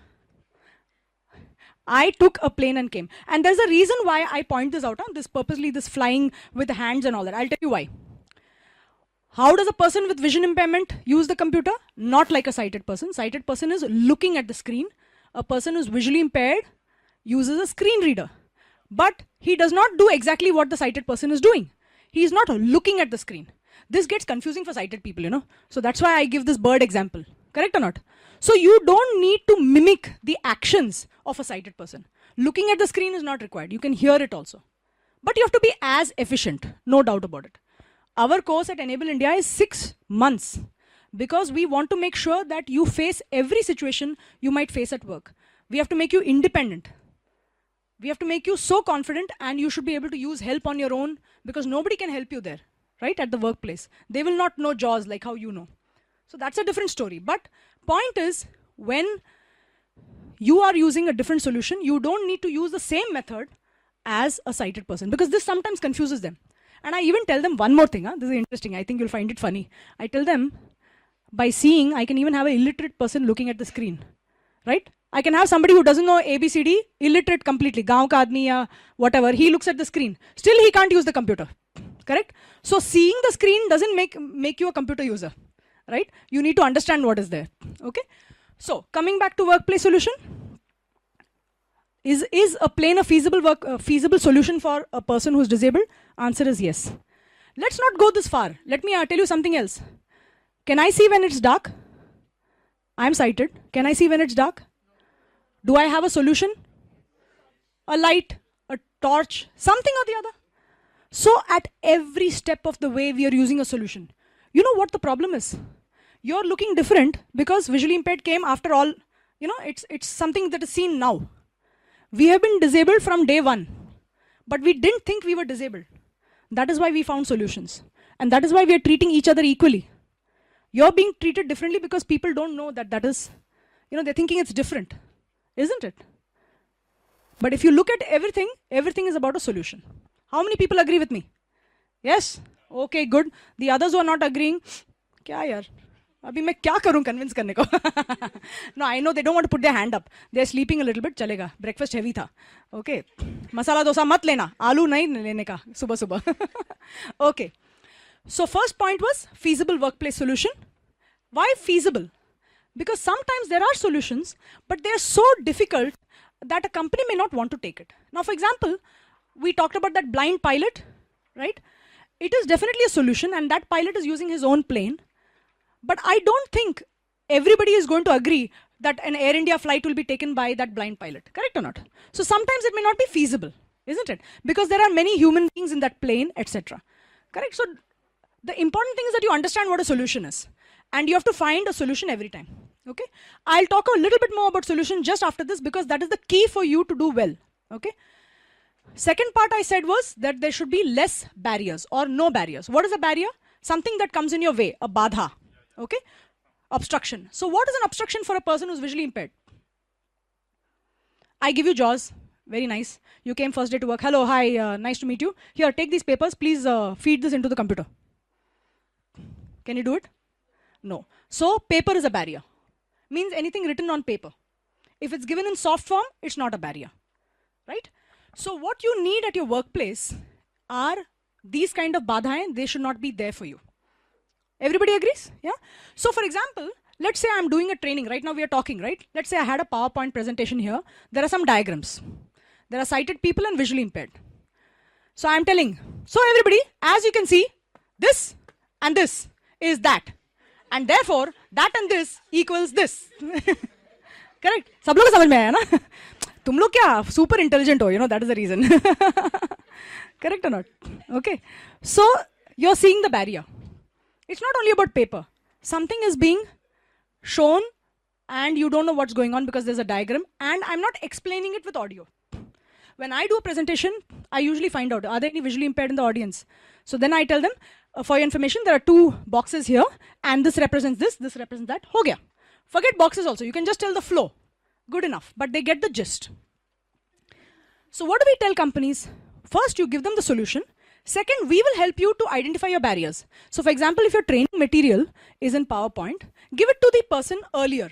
I took a plane and came. And there's a reason why I point this out, this purposely, this flying with the hands and all that. I'll tell you why. How does a person with vision impairment use the computer? Not like a sighted person. Sighted person is looking at the screen. A person who's visually impaired uses a screen reader. But he does not do exactly what the sighted person is doing. He is not looking at the screen. This gets confusing for sighted people, So that's why I give this bird example. Correct or not? So you don't need to mimic the actions of a sighted person. Looking at the screen is not required. You can hear it also. But you have to be as efficient. No doubt about it. Our course at Enable India is 6 months because we want to make sure that you face every situation you might face at work. We have to make you independent. We have to make you so confident, and you should be able to use help on your own because nobody can help you there, right? At the workplace. They will not know JAWS like how you know. So that's a different story. But point is, when you are using a different solution, you don't need to use the same method as a sighted person because this sometimes confuses them. And I even tell them one more thing. This is interesting. I think you'll find it funny. I tell them, by seeing, I can even have an illiterate person looking at the screen, right? I can have somebody who doesn't know ABCD, illiterate completely, gaon ka aadmi ya whatever. He looks at the screen. Still, he can't use the computer, correct? So seeing the screen doesn't make you a computer user, right? You need to understand what is there, okay? So coming back to workplace solution. Is a plane a feasible solution for a person who's disabled? Answer is yes. Let's not go this far. Let me tell you something else. Can I see when it's dark? I'm sighted. Can I see when it's dark? Do I have a solution? a light, a torch, something or the other. So at every step of the way, we are using a solution. You know what the problem is? You're looking different because visually impaired came after all. You know, it's something that is seen now. We have been disabled from day one, but we didn't think we were disabled. That is why we found solutions. And that is why we are treating each other equally. You're being treated differently because people don't know that is, you know, they're thinking it's different, isn't it? But if you look at everything, everything is about a solution. How many people agree with me? Yes? Okay, good. The others who are not agreeing, kya yaar? Abhi main kya karun convince karne ko? No, I know they don't want to put their hand up. They're sleeping a little bit, chalega. Breakfast heavy tha. Okay. Masala dosa mat lena. Aloo nahi lene ka. Subah subah. Okay. So first point was feasible workplace solution. Why feasible? Because sometimes there are solutions, but they are so difficult that a company may not want to take it. Now, for example, we talked about that blind pilot, right? It is definitely a solution, and that pilot is using his own plane. But I don't think everybody is going to agree that an Air India flight will be taken by that blind pilot, correct or not? So sometimes it may not be feasible, isn't it? Because there are many human beings in that plane, etc. Correct? So the important thing is that you understand what a solution is. And you have to find a solution every time. Okay? I'll talk a little bit more about solution just after this because that is the key for you to do well. Okay? Second part I said was that there should be less barriers or no barriers. What is a barrier? Something that comes in your way, a badha. Okay? Obstruction. So what is an obstruction for a person who's visually impaired? I give you JAWS. Very nice. You came first day to work. Hello, hi, nice to meet you. Here, take these papers. Please feed this into the computer. Can you do it? No. So paper is a barrier. Means anything written on paper. If it's given in soft form, it's not a barrier. Right? So what you need at your workplace are these kind of badhaएं. They should not be there for you. Everybody agrees? Yeah? So for example, let's say I'm doing a training. Right now we are talking, right? Let's say I had a PowerPoint presentation here. There are some diagrams. There are sighted people and visually impaired. So I'm telling, so everybody, as you can see, this and this is that. And therefore, that and this equals this. Correct? सब लोग समझ में आया ना? तुम लोग क्या super intelligent हो, you know, that is the reason. Correct or not? Okay. So, you're seeing the barrier. It's not only about paper. Something is being shown and you don't know what's going on because there's a diagram and I'm not explaining it with audio. When I do a presentation, I usually find out, are there any visually impaired in the audience? So then I tell them, for your information, there are two boxes here and this represents this represents that. Ho gaya. Forget boxes also. You can just tell the flow. Good enough. But they get the gist. So what do we tell companies? First, you give them the solution. Second, we will help you to identify your barriers. So for example, if your training material is in PowerPoint, give it to the person earlier.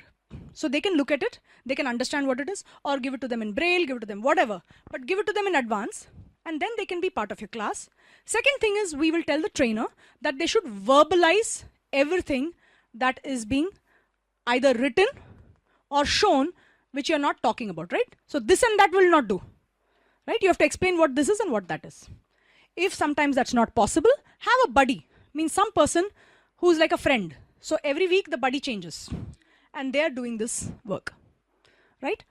So they can look at it, they can understand what it is, or give it to them in Braille, give it to them whatever. But give it to them in advance, and then they can be part of your class. Second thing is, we will tell the trainer that they should verbalize everything that is being either written or shown, which you're not talking about, right? So this and that will not do, right? You have to explain what this is and what that is. If sometimes that's not possible, have a buddy. Means some person who's like a friend. So every week the buddy changes. And they're doing this work, right?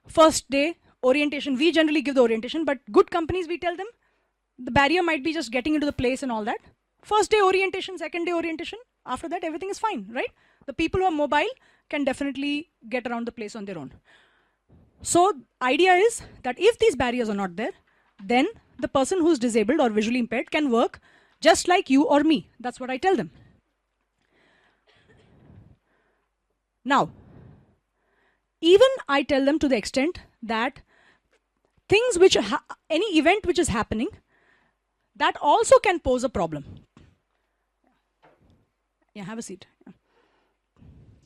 First day, orientation. We generally give the orientation, but good companies, we tell them, the barrier might be just getting into the place and all that. First day orientation, second day orientation. After that, everything is fine, right? The people who are mobile can definitely get around the place on their own. So idea is that if these barriers are not there, then the person who's disabled or visually impaired can work just like you or me. That's what I tell them. Now, even I tell them to the extent that things which, any event which is happening, that also can pose a problem. Yeah, have a seat.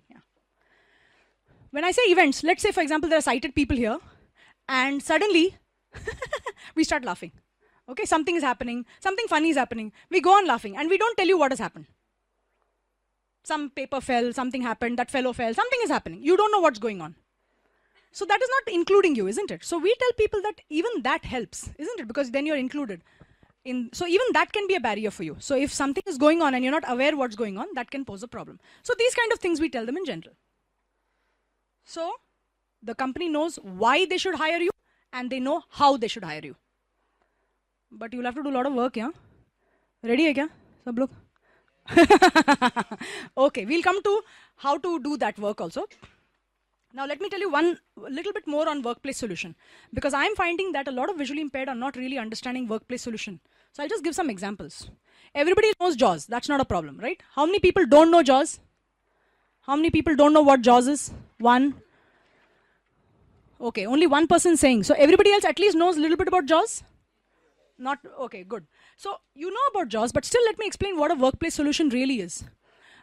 Yeah. When I say events, let's say for example, there are sighted people here and suddenly we start laughing. Okay, something is happening, something funny is happening. We go on laughing and we don't tell you what has happened. Some paper fell, something happened, that fellow fell, something is happening. You don't know what's going on. So that is not including you, isn't it? So we tell people that even that helps, isn't it? Because then you're included. So even that can be a barrier for you. So if something is going on and you're not aware what's going on, that can pose a problem. So these kind of things we tell them in general. So the company knows why they should hire you and they know how they should hire you. But you'll have to do a lot of work, yeah? Ready hai kya? Sab log? Okay, we'll come to how to do that work also. Now let me tell you one little bit more on workplace solution, because I'm finding that a lot of visually impaired are not really understanding workplace solution. So I'll just give some examples. Everybody knows JAWS, that's not a problem, right? How many people don't know JAWS? How many people don't know what JAWS is? One. Okay, only one person saying. So everybody else at least knows a little bit about JAWS? Not, okay, good. So you know about JAWS, but still let me explain what a workplace solution really is.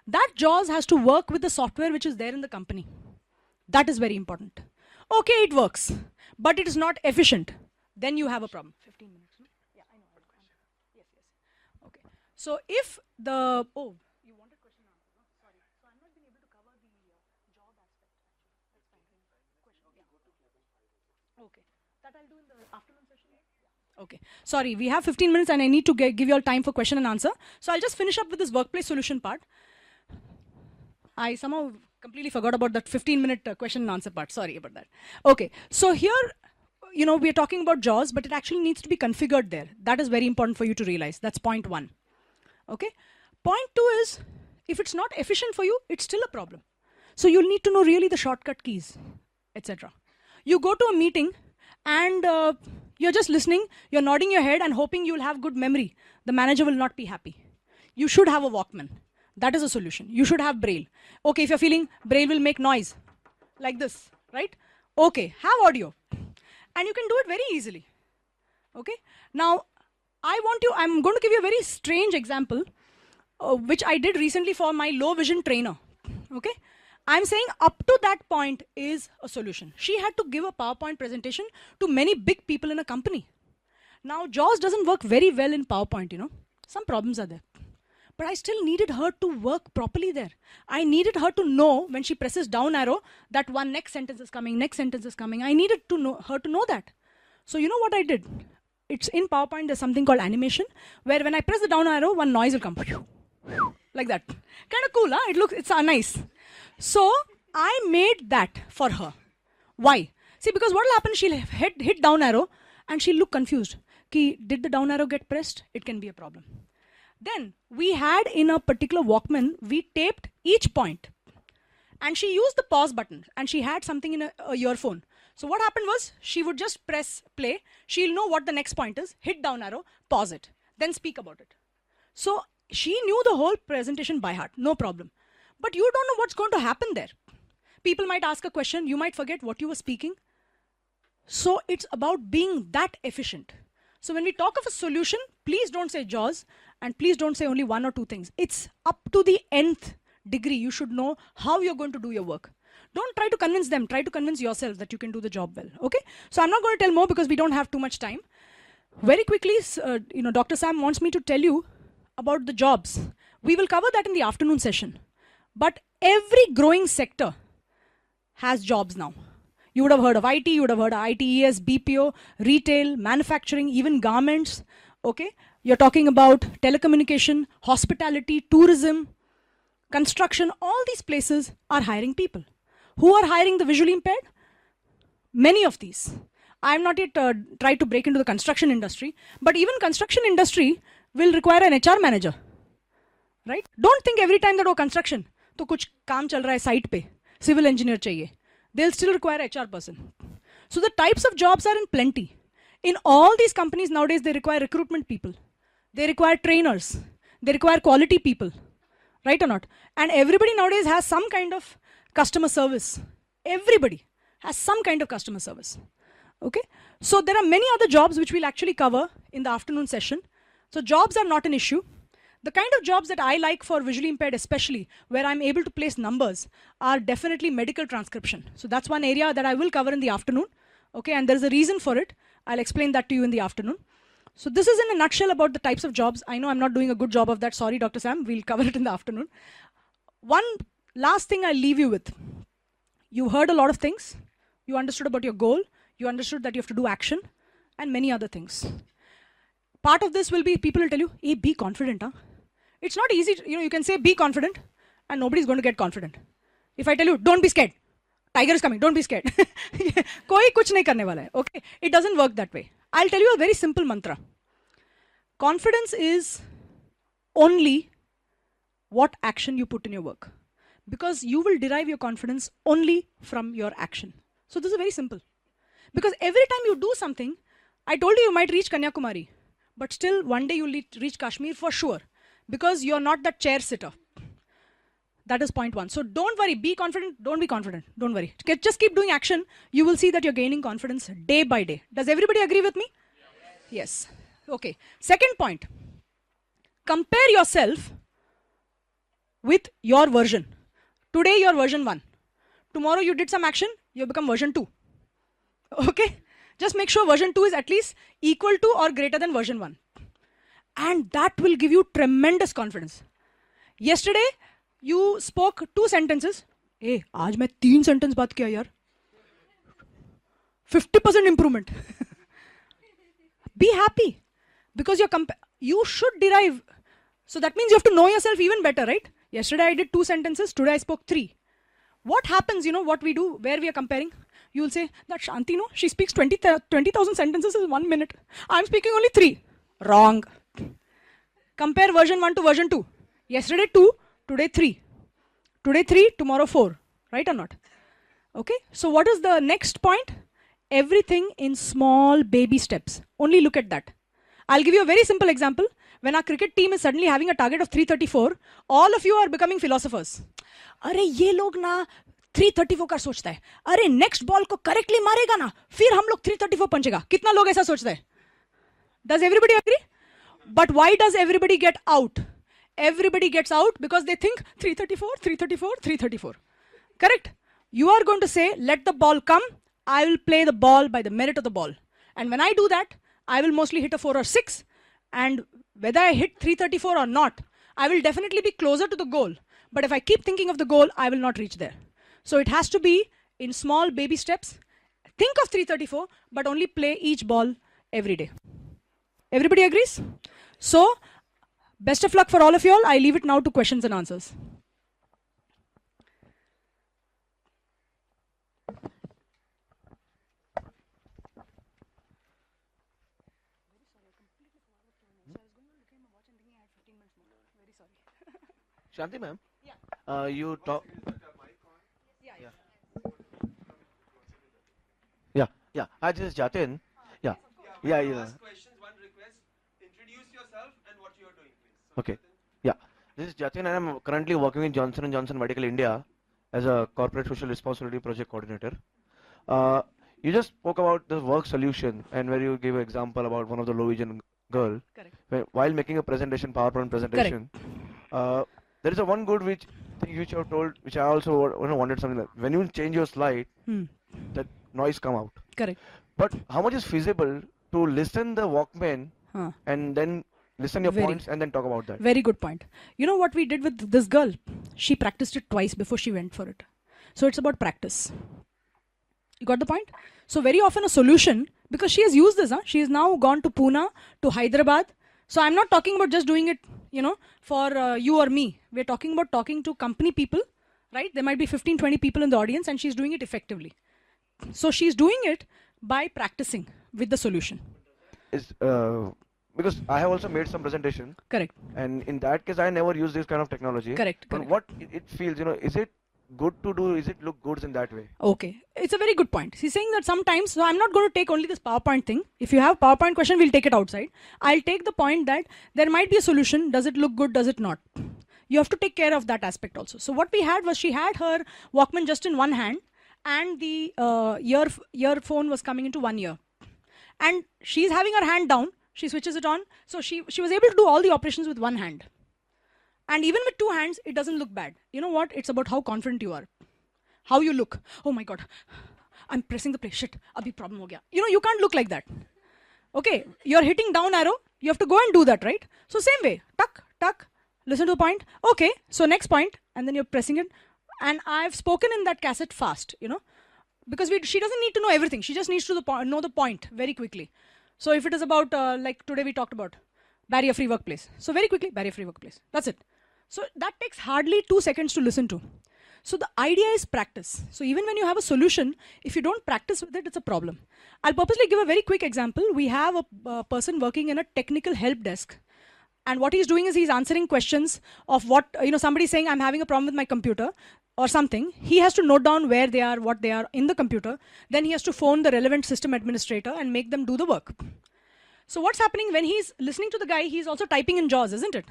That JAWS has to work with the software which is there in the company. That is very important. Okay, it works, but it is not efficient. Then you have a problem. 15 minutes. No? Yeah, I know. Yes, yes. Okay. So if the, oh, you wanted question and answer. No? Sorry. So I'm not being able to cover the job aspect. That's fine. Question. Yeah. Okay. That I'll do in the afternoon session. Yeah. Okay. Sorry, we have 15 minutes and I need to give you all time for question and answer. So I'll just finish up with this workplace solution part. I somehow completely forgot about that 15-minute question and answer part. Sorry about that. Okay, so here, you know, we're talking about JAWS, but it actually needs to be configured there. That is very important for you to realize. That's point one. Okay, point two is, if it's not efficient for you, it's still a problem. So you'll need to know really the shortcut keys, etc. You go to a meeting and you're just listening, you're nodding your head and hoping you'll have good memory. The manager will not be happy. You should have a Walkman. That is a solution. You should have Braille. Okay, if you're feeling Braille will make noise, like this, right? Okay, have audio. And you can do it very easily. Okay? Now, I'm going to give you a very strange example, which I did recently for my low vision trainer. Okay? I'm saying up to that point is a solution. She had to give a PowerPoint presentation to many big people in a company. Now, JAWS doesn't work very well in PowerPoint, you know. Some problems are there. But I still needed her to work properly there. I needed her to know when she presses down arrow that one next sentence is coming, next sentence is coming. I needed to know her to know that. So you know what I did? It's in PowerPoint, there's something called animation, where when I press the down arrow, one noise will come. Like that. Kind of cool, huh? It's nice. So I made that for her. Why? See, because what will happen, she'll hit down arrow and she'll look confused. Did the down arrow get pressed? It can be a problem. Then we had in a particular Walkman, we taped each point and she used the pause button and she had something in a earphone. So what happened was she would just press play. She'll know what the next point is, hit down arrow, pause it, then speak about it. So she knew the whole presentation by heart, no problem. But you don't know what's going to happen there. People might ask a question, you might forget what you were speaking. So it's about being that efficient. So when we talk of a solution, please don't say JAWS and please don't say only one or two things. It's up to the nth degree. You should know how you're going to do your work. Don't try to convince them. Try to convince yourself that you can do the job well. Okay? So I'm not going to tell more because we don't have too much time. Very quickly, Dr. Sam wants me to tell you about the jobs. We will cover that in the afternoon session. But every growing sector has jobs now. You would have heard of IT, you would have heard of ITES, BPO, retail, manufacturing, even garments. Okay? You're talking about telecommunication, hospitality, tourism, construction. All these places are hiring people. Who are hiring the visually impaired? Many of these. I'm not yet tried to break into the construction industry, but even construction industry will require an HR manager. Right? Don't think every time that construction, to kuch kaam chal raha hai site pe, civil engineer chahiye. They'll still require an HR person. So the types of jobs are in plenty. In all these companies nowadays, they require recruitment people. They require trainers. They require quality people. Right or not? And everybody nowadays has some kind of customer service. Everybody has some kind of customer service. Okay? So there are many other jobs which we'll actually cover in the afternoon session. So jobs are not an issue. The kind of jobs that I like for visually impaired especially, where I'm able to place numbers, are definitely medical transcription. So that's one area that I will cover in the afternoon. Okay, and there's a reason for it. I'll explain that to you in the afternoon. So this is in a nutshell about the types of jobs. I know I'm not doing a good job of that. Sorry, Dr. Sam. We'll cover it in the afternoon. One last thing I'll leave you with. You heard a lot of things. You understood about your goal. You understood that you have to do action and many other things. Part of this will be people will tell you, hey, be confident. Huh? It's not easy. You can say be confident and nobody's going to get confident. If I tell you, don't be scared, tiger is coming, don't be scared. Koi kuch nahi karne wala hai, okay? It doesn't work that way. I'll tell you a very simple mantra. Confidence is only what action you put in your work. Because you will derive your confidence only from your action. So this is very simple. Because every time you do something, I told you might reach Kanyakumari, but still one day you'll reach Kashmir for sure. Because you're not that chair sitter. That is point one. So don't worry, be confident, don't be confident, don't worry. Just keep doing action, you will see that you're gaining confidence day by day. Does everybody agree with me? Yes. Okay. Second point. Compare yourself with your version. Today you're version 1. Tomorrow you did some action, you become version 2. Okay? Just make sure version 2 is at least equal to or greater than version 1. And that will give you tremendous confidence. Yesterday, you spoke 2 sentences. Hey, आज मैं 3 sentence बात किया यार. 50% improvement. Be happy. Because you should derive. So that means you have to know yourself even better, right? Yesterday I did 2 sentences, today I spoke 3. What happens, what we do, where we are comparing? You will say, that Shanti, no, she speaks 20,000 sentences in 1 minute. I'm speaking only 3. Wrong. Compare version 1 to version 2. Yesterday 2, today 3. Today 3, tomorrow 4. Right or not? Okay. So what is the next point? Everything in small baby steps. Only look at that. I'll give you a very simple example. When our cricket team is suddenly having a target of 334, all of you are becoming philosophers. अरे ये लोग ना 334 का सोचता है. अरे next ball को correctly मारेगा ना, फिर हम लोग 334 पंचेगा. कितना लोग ऐसा सोचता है? Does everybody agree? But why does everybody get out? Everybody gets out because they think 334, 334, 334. Correct? You are going to say, let the ball come. I will play the ball by the merit of the ball. And when I do that, I will mostly hit a 4 or 6. And whether I hit 334 or not, I will definitely be closer to the goal. But if I keep thinking of the goal, I will not reach there. So it has to be in small baby steps. Think of 334, but only play each ball every day. Everybody agrees? So, best of luck for all of you all. I leave it now to questions and answers. Shanti ma'am, yeah. You talk. Yeah. Hi, this is Jatin. Yeah. Ask questions, one request. Introduce yourself and what you are doing, please. Okay. Yeah. This is Jatin and I'm currently working in Johnson & Johnson Medical India as a corporate social responsibility project coordinator. You just spoke about the work solution and where you gave an example about one of the low vision girl. Correct. While making a presentation, PowerPoint presentation, there is a one good which you have told, which I also wanted something like, when you change your slide, that noise come out. Correct. But how much is feasible to listen the Walkman and then listen your points and then talk about that? Very good point. You know what we did with this girl? She practiced it twice before she went for it. So it's about practice. You got the point? So very often a solution, because she has used this, she has now gone to Pune, to Hyderabad. So I'm not talking about just doing it, for you or me. We're talking about talking to company people, right? There might be 15, 20 people in the audience and she's doing it effectively. So she's doing it by practicing with the solution. Because I have also made some presentation. Correct. And in that case, I never use this kind of technology. Correct. But what it feels, is it good to do? Is it look good in that way? Okay. It's a very good point. He's saying that sometimes, so I'm not going to take only this PowerPoint thing. If you have PowerPoint question, we'll take it outside. I'll take the point that there might be a solution. Does it look good? Does it not? You have to take care of that aspect also. So what we had was she had her Walkman just in one hand and the earphone was coming into one ear. And she's having her hand down. She switches it on. So she was able to do all the operations with one hand. And even with 2 hands, it doesn't look bad. You know what? It's about how confident you are. How you look. Oh my God. I'm pressing the play. Shit. Abhi problem ho gaya. You can't look like that. Okay. You're hitting down arrow. You have to go and do that, right? So same way. Tuck, tuck. Listen to the point. Okay. So next point. And then you're pressing it. And I've spoken in that cassette fast, because she doesn't need to know everything. She just needs to know the point very quickly. So if it is about, like today we talked about, barrier-free workplace. So very quickly, barrier-free workplace. That's it. So that takes hardly 2 seconds to listen to. So the idea is practice. So even when you have a solution, if you don't practice with it, it's a problem. I'll purposely give a very quick example. We have a person working in a technical help desk. And what he's doing is he's answering questions of what, somebody saying, I'm having a problem with my computer or something. He has to note down where they are, what they are in the computer. Then he has to phone the relevant system administrator and make them do the work. So what's happening when he's listening to the guy, he's also typing in JAWS, isn't it?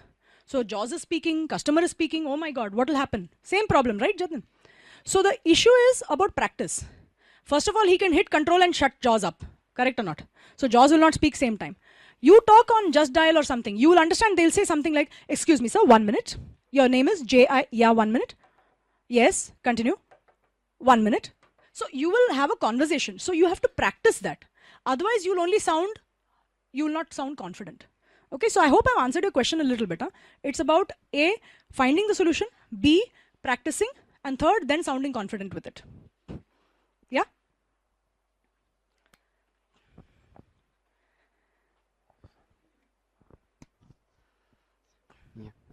So JAWS is speaking, customer is speaking, oh my God, what will happen? Same problem, right, Jatin? So the issue is about practice. First of all, he can hit control and shut JAWS up, correct or not? So JAWS will not speak same time. You talk on Just Dial or something, you will understand they'll say something like, excuse me, sir, 1 minute. Your name is J.I. Yeah, 1 minute. Yes, continue. 1 minute. So you will have a conversation. So you have to practice that. Otherwise, you will not sound confident. Okay, so I hope I've answered your question a little bit. It's about A, finding the solution, B, practicing, and third, then sounding confident with it. Yeah?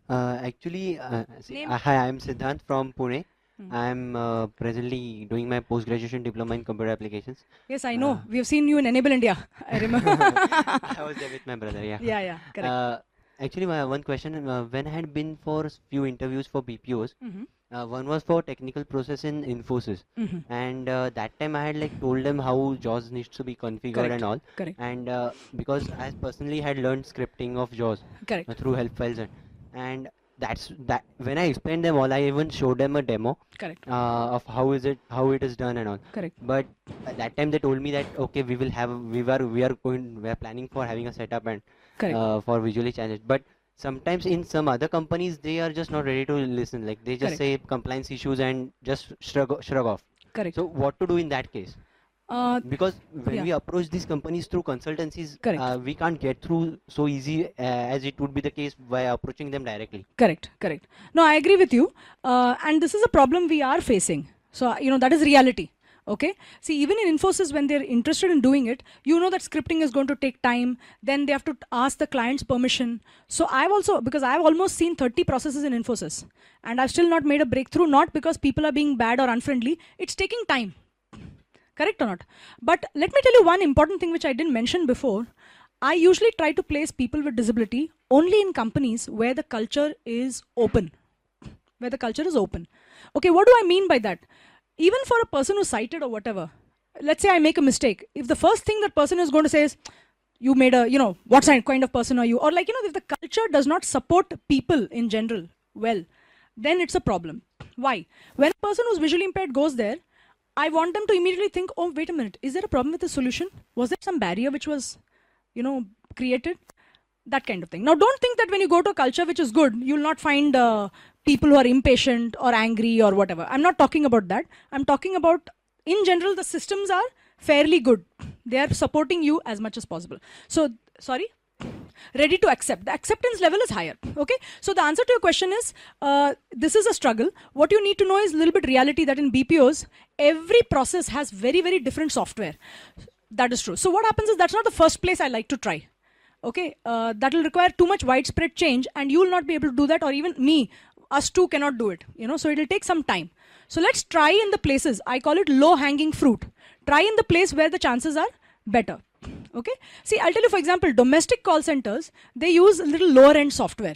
Name? Hi, I'm Siddhant from Pune. I'm presently doing my post-graduation diploma in computer applications. Yes, I know. We have seen you in Enable India. I remember. I was there with my brother, yeah. Yeah, correct. Actually, my one question, when I had been for few interviews for BPOs, one was for technical process in Infosys. And that time I had told them how JAWS needs to be configured Correct. and all. Correct. And because I personally had learned scripting of JAWS Correct. through help files and that's that when I explained them all, I even showed them a demo Correct. of how it is done and all. Correct. But at that time they told me that okay, we are planning for having a setup and Correct. for visually challenged. But sometimes in some other companies they are just not ready to listen. Like they just Correct. say compliance issues and just shrug off. Correct. So what to do in that case? Because when yeah. we approach these companies through consultancies, Correct. we can't get through so easy as it would be the case by approaching them directly. Correct. No, I agree with you. And this is a problem we are facing. So, that is reality. Okay. See, even in Infosys, when they're interested in doing it, you know that scripting is going to take time. Then they have to ask the client's permission. So because I've almost seen 30 processes in Infosys and I've still not made a breakthrough, not because people are being bad or unfriendly. It's taking time. Correct or not? But let me tell you one important thing which I didn't mention before. I usually try to place people with disability only in companies where the culture is open. Where the culture is open. Okay, what do I mean by that? Even for a person who's sighted or whatever, let's say I make a mistake. If the first thing that person is going to say is, you made what kind of person are you? Or if the culture does not support people in general, well, then it's a problem. Why? When a person who's visually impaired goes there, I want them to immediately think, oh, wait a minute, is there a problem with the solution? Was there some barrier which was, created? That kind of thing. Now, don't think that when you go to a culture which is good, you'll not find people who are impatient or angry or whatever. I'm not talking about that. I'm talking about, in general, the systems are fairly good. They are supporting you as much as possible. So, ready to accept. The acceptance level is higher. Okay. So the answer to your question is, this is a struggle. What you need to know is a little bit reality that in BPOs, every process has very, very different software. That is true. So what happens is that's not the first place I like to try. Okay. That will require too much widespread change and you will not be able to do that, or even me, us two cannot do it. So it will take some time. So let's try in the places, I call it low hanging fruit. Try in the place where the chances are better. Okay. See, I'll tell you, for example, domestic call centers, they use a little lower end software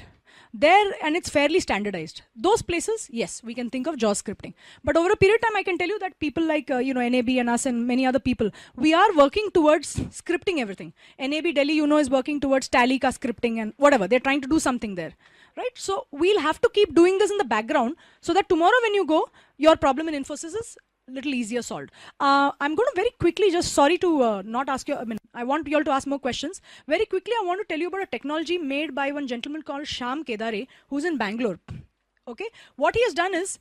there and it's fairly standardized. Those places, yes, we can think of JAWS scripting. But over a period of time, I can tell you that people like, NAB and us and many other people, we are working towards scripting everything. NAB Delhi, is working towards Tally ka scripting and whatever. They're trying to do something there. Right? So we'll have to keep doing this in the background so that tomorrow when you go, your problem in Infosys is little easier solved. I'm going to very quickly, just sorry to not ask you, I want you all to ask more questions. Very quickly, I want to tell you about a technology made by one gentleman called Shyam Kedare, who's in Bangalore. Okay, what he has done is,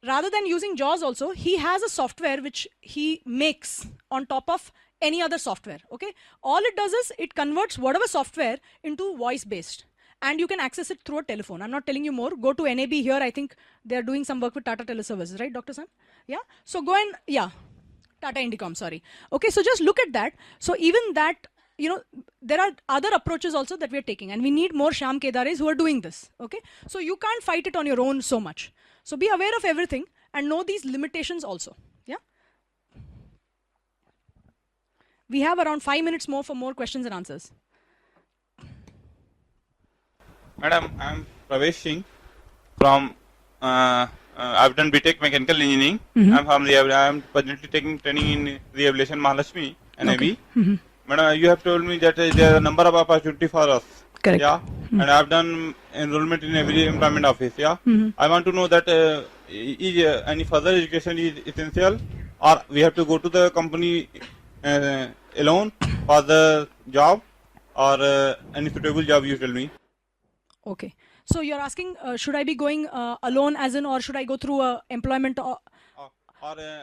rather than using JAWS also, he has a software which he makes on top of any other software. Okay, all it does is it converts whatever software into voice-based. And you can access it through a telephone. I'm not telling you more. Go to NAB here. I think they're doing some work with Tata Teleservices, right, Dr. Sam? Yeah. So go and, Tata Indicom, sorry. Okay, so just look at that. So even that, there are other approaches also that we are taking. And we need more Shyam Kedares who are doing this. Okay. So you can't fight it on your own so much. So be aware of everything and know these limitations also. Yeah. We have around 5 minutes more for more questions and answers. Madam, I am Pravesh Singh from. I've done BTech Mechanical Engineering. I'm from I am presently taking training in Rehabilitation Mahalakshmi NIB. Madam, you have told me that there are a number of opportunity for us. Correct. Yeah, and I've done enrollment in every employment office. Yeah, I want to know that is any further education is essential, or we have to go to the company alone for the job, or any suitable job you tell me. Okay. So you're asking, should I be going alone as in, or should I go through employment? Or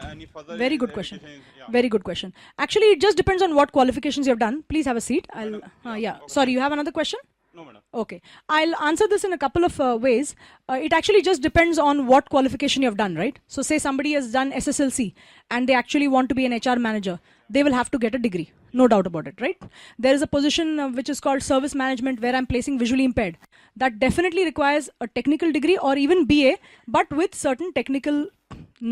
any further Very good question. education, yeah. Very good question. Actually, it just depends on what qualifications you have done. Please have a seat. I'll. Yeah. Sorry, you have another question? No, madam. Okay. I'll answer this in a couple of ways. It actually just depends on what qualification you have done, right? So say somebody has done SSLC and they actually want to be an HR manager. They will have to get a degree. No doubt about it, right? There is a position which is called service management where I'm placing visually impaired. That definitely requires a technical degree or even BA, but with certain technical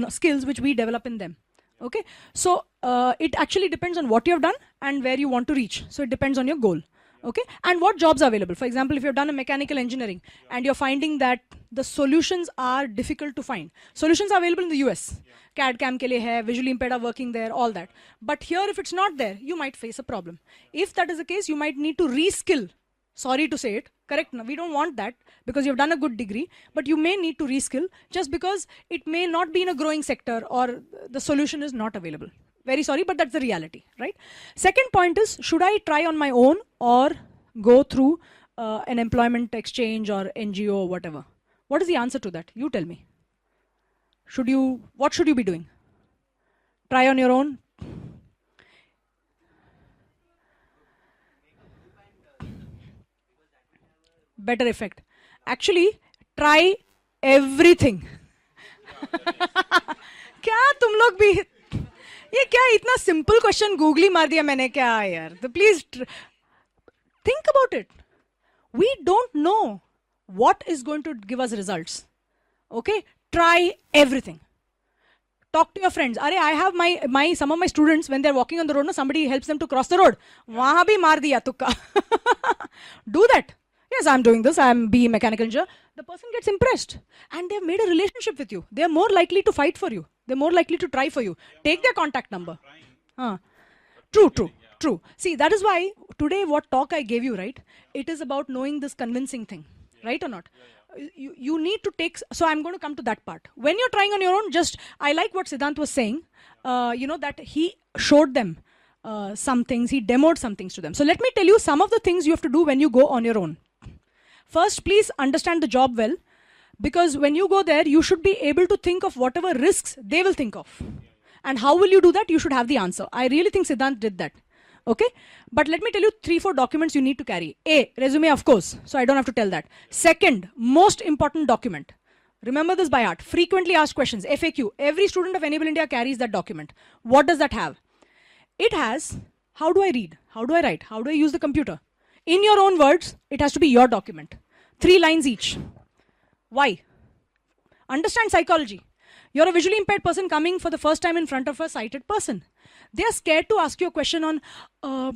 skills which we develop in them. Okay. So it actually depends on what you have done and where you want to reach. So it depends on your goal. Okay, and what jobs are available. For example, if you've done a mechanical engineering and you're finding that the solutions are difficult to find. Solutions are available in the US. CAD CAM ke liye hai, visually impaired are working there, all that. But here, if it's not there, you might face a problem. If that is the case, you might need to reskill. Sorry to say it, correct? No, we don't want that because you've done a good degree, but you may need to reskill just because it may not be in a growing sector or the solution is not available. Very sorry, but that's the reality, right? Second point is, should I try on my own or go through an employment exchange or NGO or whatever? What is the answer to that? You tell me. What should you be doing? Try on your own? Better effect. Actually, try everything. क्या तुम लोग भी ये क्या इतना simple question googly मार दिया मैंने क्या यार तो please think about it we don't know what is going to give us results. Okay, try everything. Talk to your friends. I have some of my students, when they're walking on the road, no, somebody helps them to cross the road. Wahan bhi maar diya tukka. Do that. Yes, I'm doing this. I'm being mechanical engineer. The person gets impressed and they've made a relationship with you. They're more likely to fight for you. They're more likely to try for you. Take their contact number. True. See, that is why today what talk I gave you, right? It is about knowing this convincing thing. Right or not? You need to take, so I'm going to come to that part. When you're trying on your own, I like what Siddhant was saying, that he showed them some things, he demoed some things to them. So let me tell you some of the things you have to do when you go on your own. First, please understand the job well, because when you go there, you should be able to think of whatever risks they will think of. And how will you do that? You should have the answer. I really think Siddhant did that. Okay, but let me tell you 3-4 documents you need to carry. A, resume, of course, so I don't have to tell that. Second, most important document. Remember this by heart. Frequently asked questions, FAQ. Every student of Enable India carries that document. What does that have? It has, how do I read? How do I write? How do I use the computer? In your own words, it has to be your document. 3 lines each. Why? Understand psychology. You're a visually impaired person coming for the first time in front of a sighted person. They are scared to ask you a question on, oh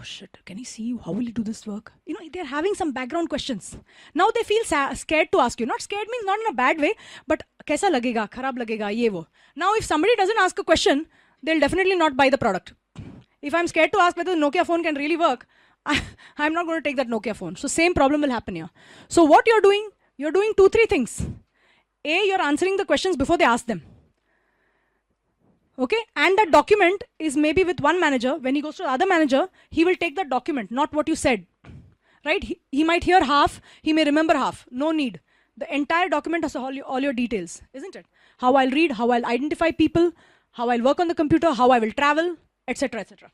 shit, can he see you? How will you do this work? They're having some background questions. Now they feel scared to ask you. Not scared means not in a bad way, but kaisa lagega, kharab lagega, ye wo. Now if somebody doesn't ask a question, they'll definitely not buy the product. If I'm scared to ask whether the Nokia phone can really work, I'm not going to take that Nokia phone. So same problem will happen here. So what you're doing 2-3 things. A, you're answering the questions before they ask them. Okay, and that document is maybe with one manager. When he goes to the other manager, he will take that document, not what you said. Right? He might hear half, he may remember half. No need. The entire document has all your details, isn't it? How I'll read, how I'll identify people, how I'll work on the computer, how I will travel, etc., etc.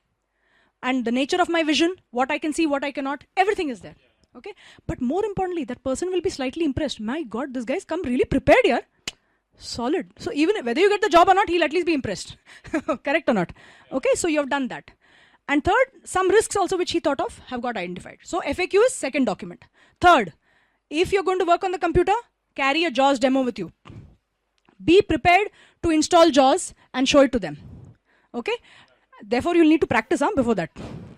And the nature of my vision, what I can see, what I cannot, everything is there. Okay, but more importantly, that person will be slightly impressed. My God, this guy's come really prepared here. Solid. So even whether you get the job or not, he'll at least be impressed. Correct or not? Okay, so you have done that. And third, some risks also which he thought of have got identified. So FAQ is second document. Third, if you're going to work on the computer, carry a JAWS demo with you. Be prepared to install JAWS and show it to them. Okay? Therefore, you'll need to practice before that.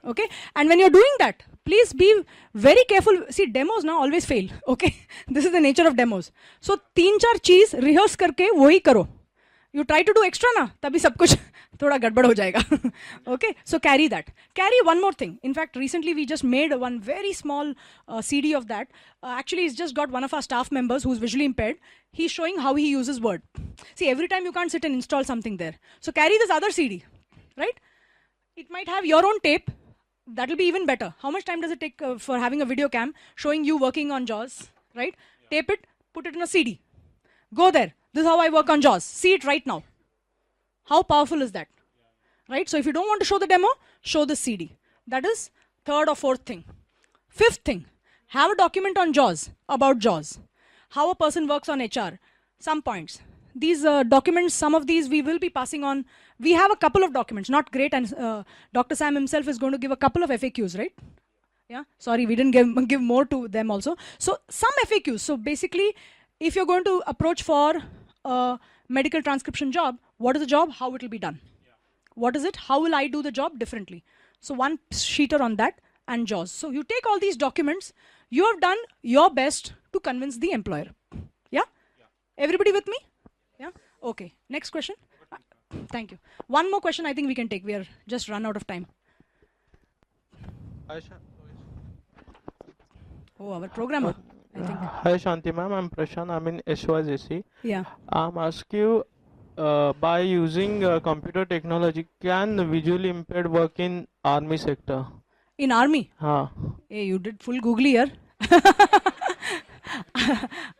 Okay? And when you're doing that, please be very careful. See, demos now always fail. Okay? This is the nature of demos. So, 3-4 cheez rehearse karke wohi karo. You try to do extra na, tabhi sab kuch thoda gadbad ho jayega. Okay? So, carry that. Carry one more thing. In fact, recently we just made one very small CD of that. Actually, he's just got one of our staff members who's visually impaired. He's showing how he uses Word. See, every time you can't sit and install something there. So, carry this other CD. Right? It might have your own tape. That will be even better. How much time does it take for having a video cam showing you working on JAWS? Right? Tape it, put it in a CD. Go there. This is how I work on JAWS. See it right now. How powerful is that? Right? So if you don't want to show the demo, show the CD. That is third or fourth thing. Fifth thing, have a document on JAWS, about JAWS. How a person works on HR. Some points. These documents, some of these we will be passing on. We have a couple of documents, not great, and Dr. Sam himself is going to give a couple of FAQs, right? Yeah, sorry, we didn't give more to them also. So some FAQs. So basically, if you're going to approach for a medical transcription job, what is the job? How it will be done? What is it? How will I do the job differently? So one sheeter on that and JAWS. So you take all these documents. You have done your best to convince the employer. Yeah? Everybody with me? Yeah? Okay. Next question. Thank you. One more question I think we can take. We are just run out of time. Oh, our programmer, I think. Hi Shanti ma'am, I'm Prashant. I'm in SYJC. Yeah. I'm asking you, by using computer technology, can visually impaired work in army sector? In army? Haan. Hey, you did full googly here.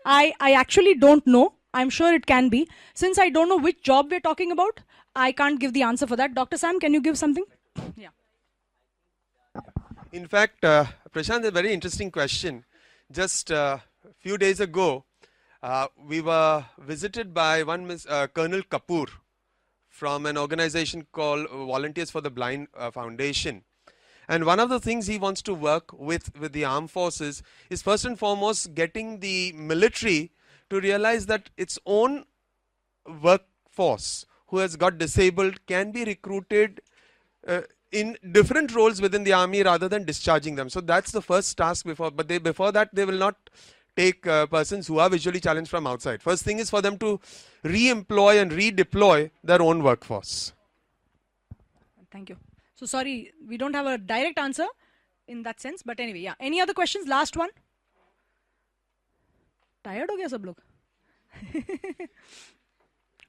I actually don't know. I'm sure it can be. Since I don't know which job we're talking about, I can't give the answer for that. Dr. Sam, can you give something? Yeah. In fact, Prashant, a very interesting question. Just a few days ago, we were visited by one Colonel Kapoor from an organization called Volunteers for the Blind Foundation. And one of the things he wants to work with the armed forces is first and foremost getting the military to realize that its own workforce who has got disabled can be recruited in different roles within the army rather than discharging them. So that's the first task before, but before that they will not take persons who are visually challenged from outside. First thing is for them to re-employ and redeploy their own workforce. Thank you. So sorry, we don't have a direct answer in that sense, but anyway, yeah. Any other questions? Last one. Tired ho gaya sab log?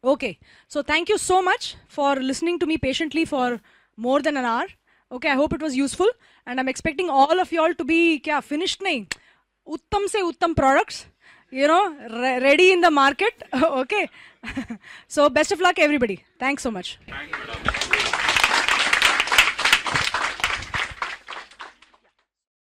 Okay. So thank you so much for listening to me patiently for more than an hour. Okay, I hope it was useful, and I'm expecting all of you all to be finished nahi. Uttam se uttam products, ready in the market. Okay. So best of luck everybody. Thanks so much. Thank you, madam.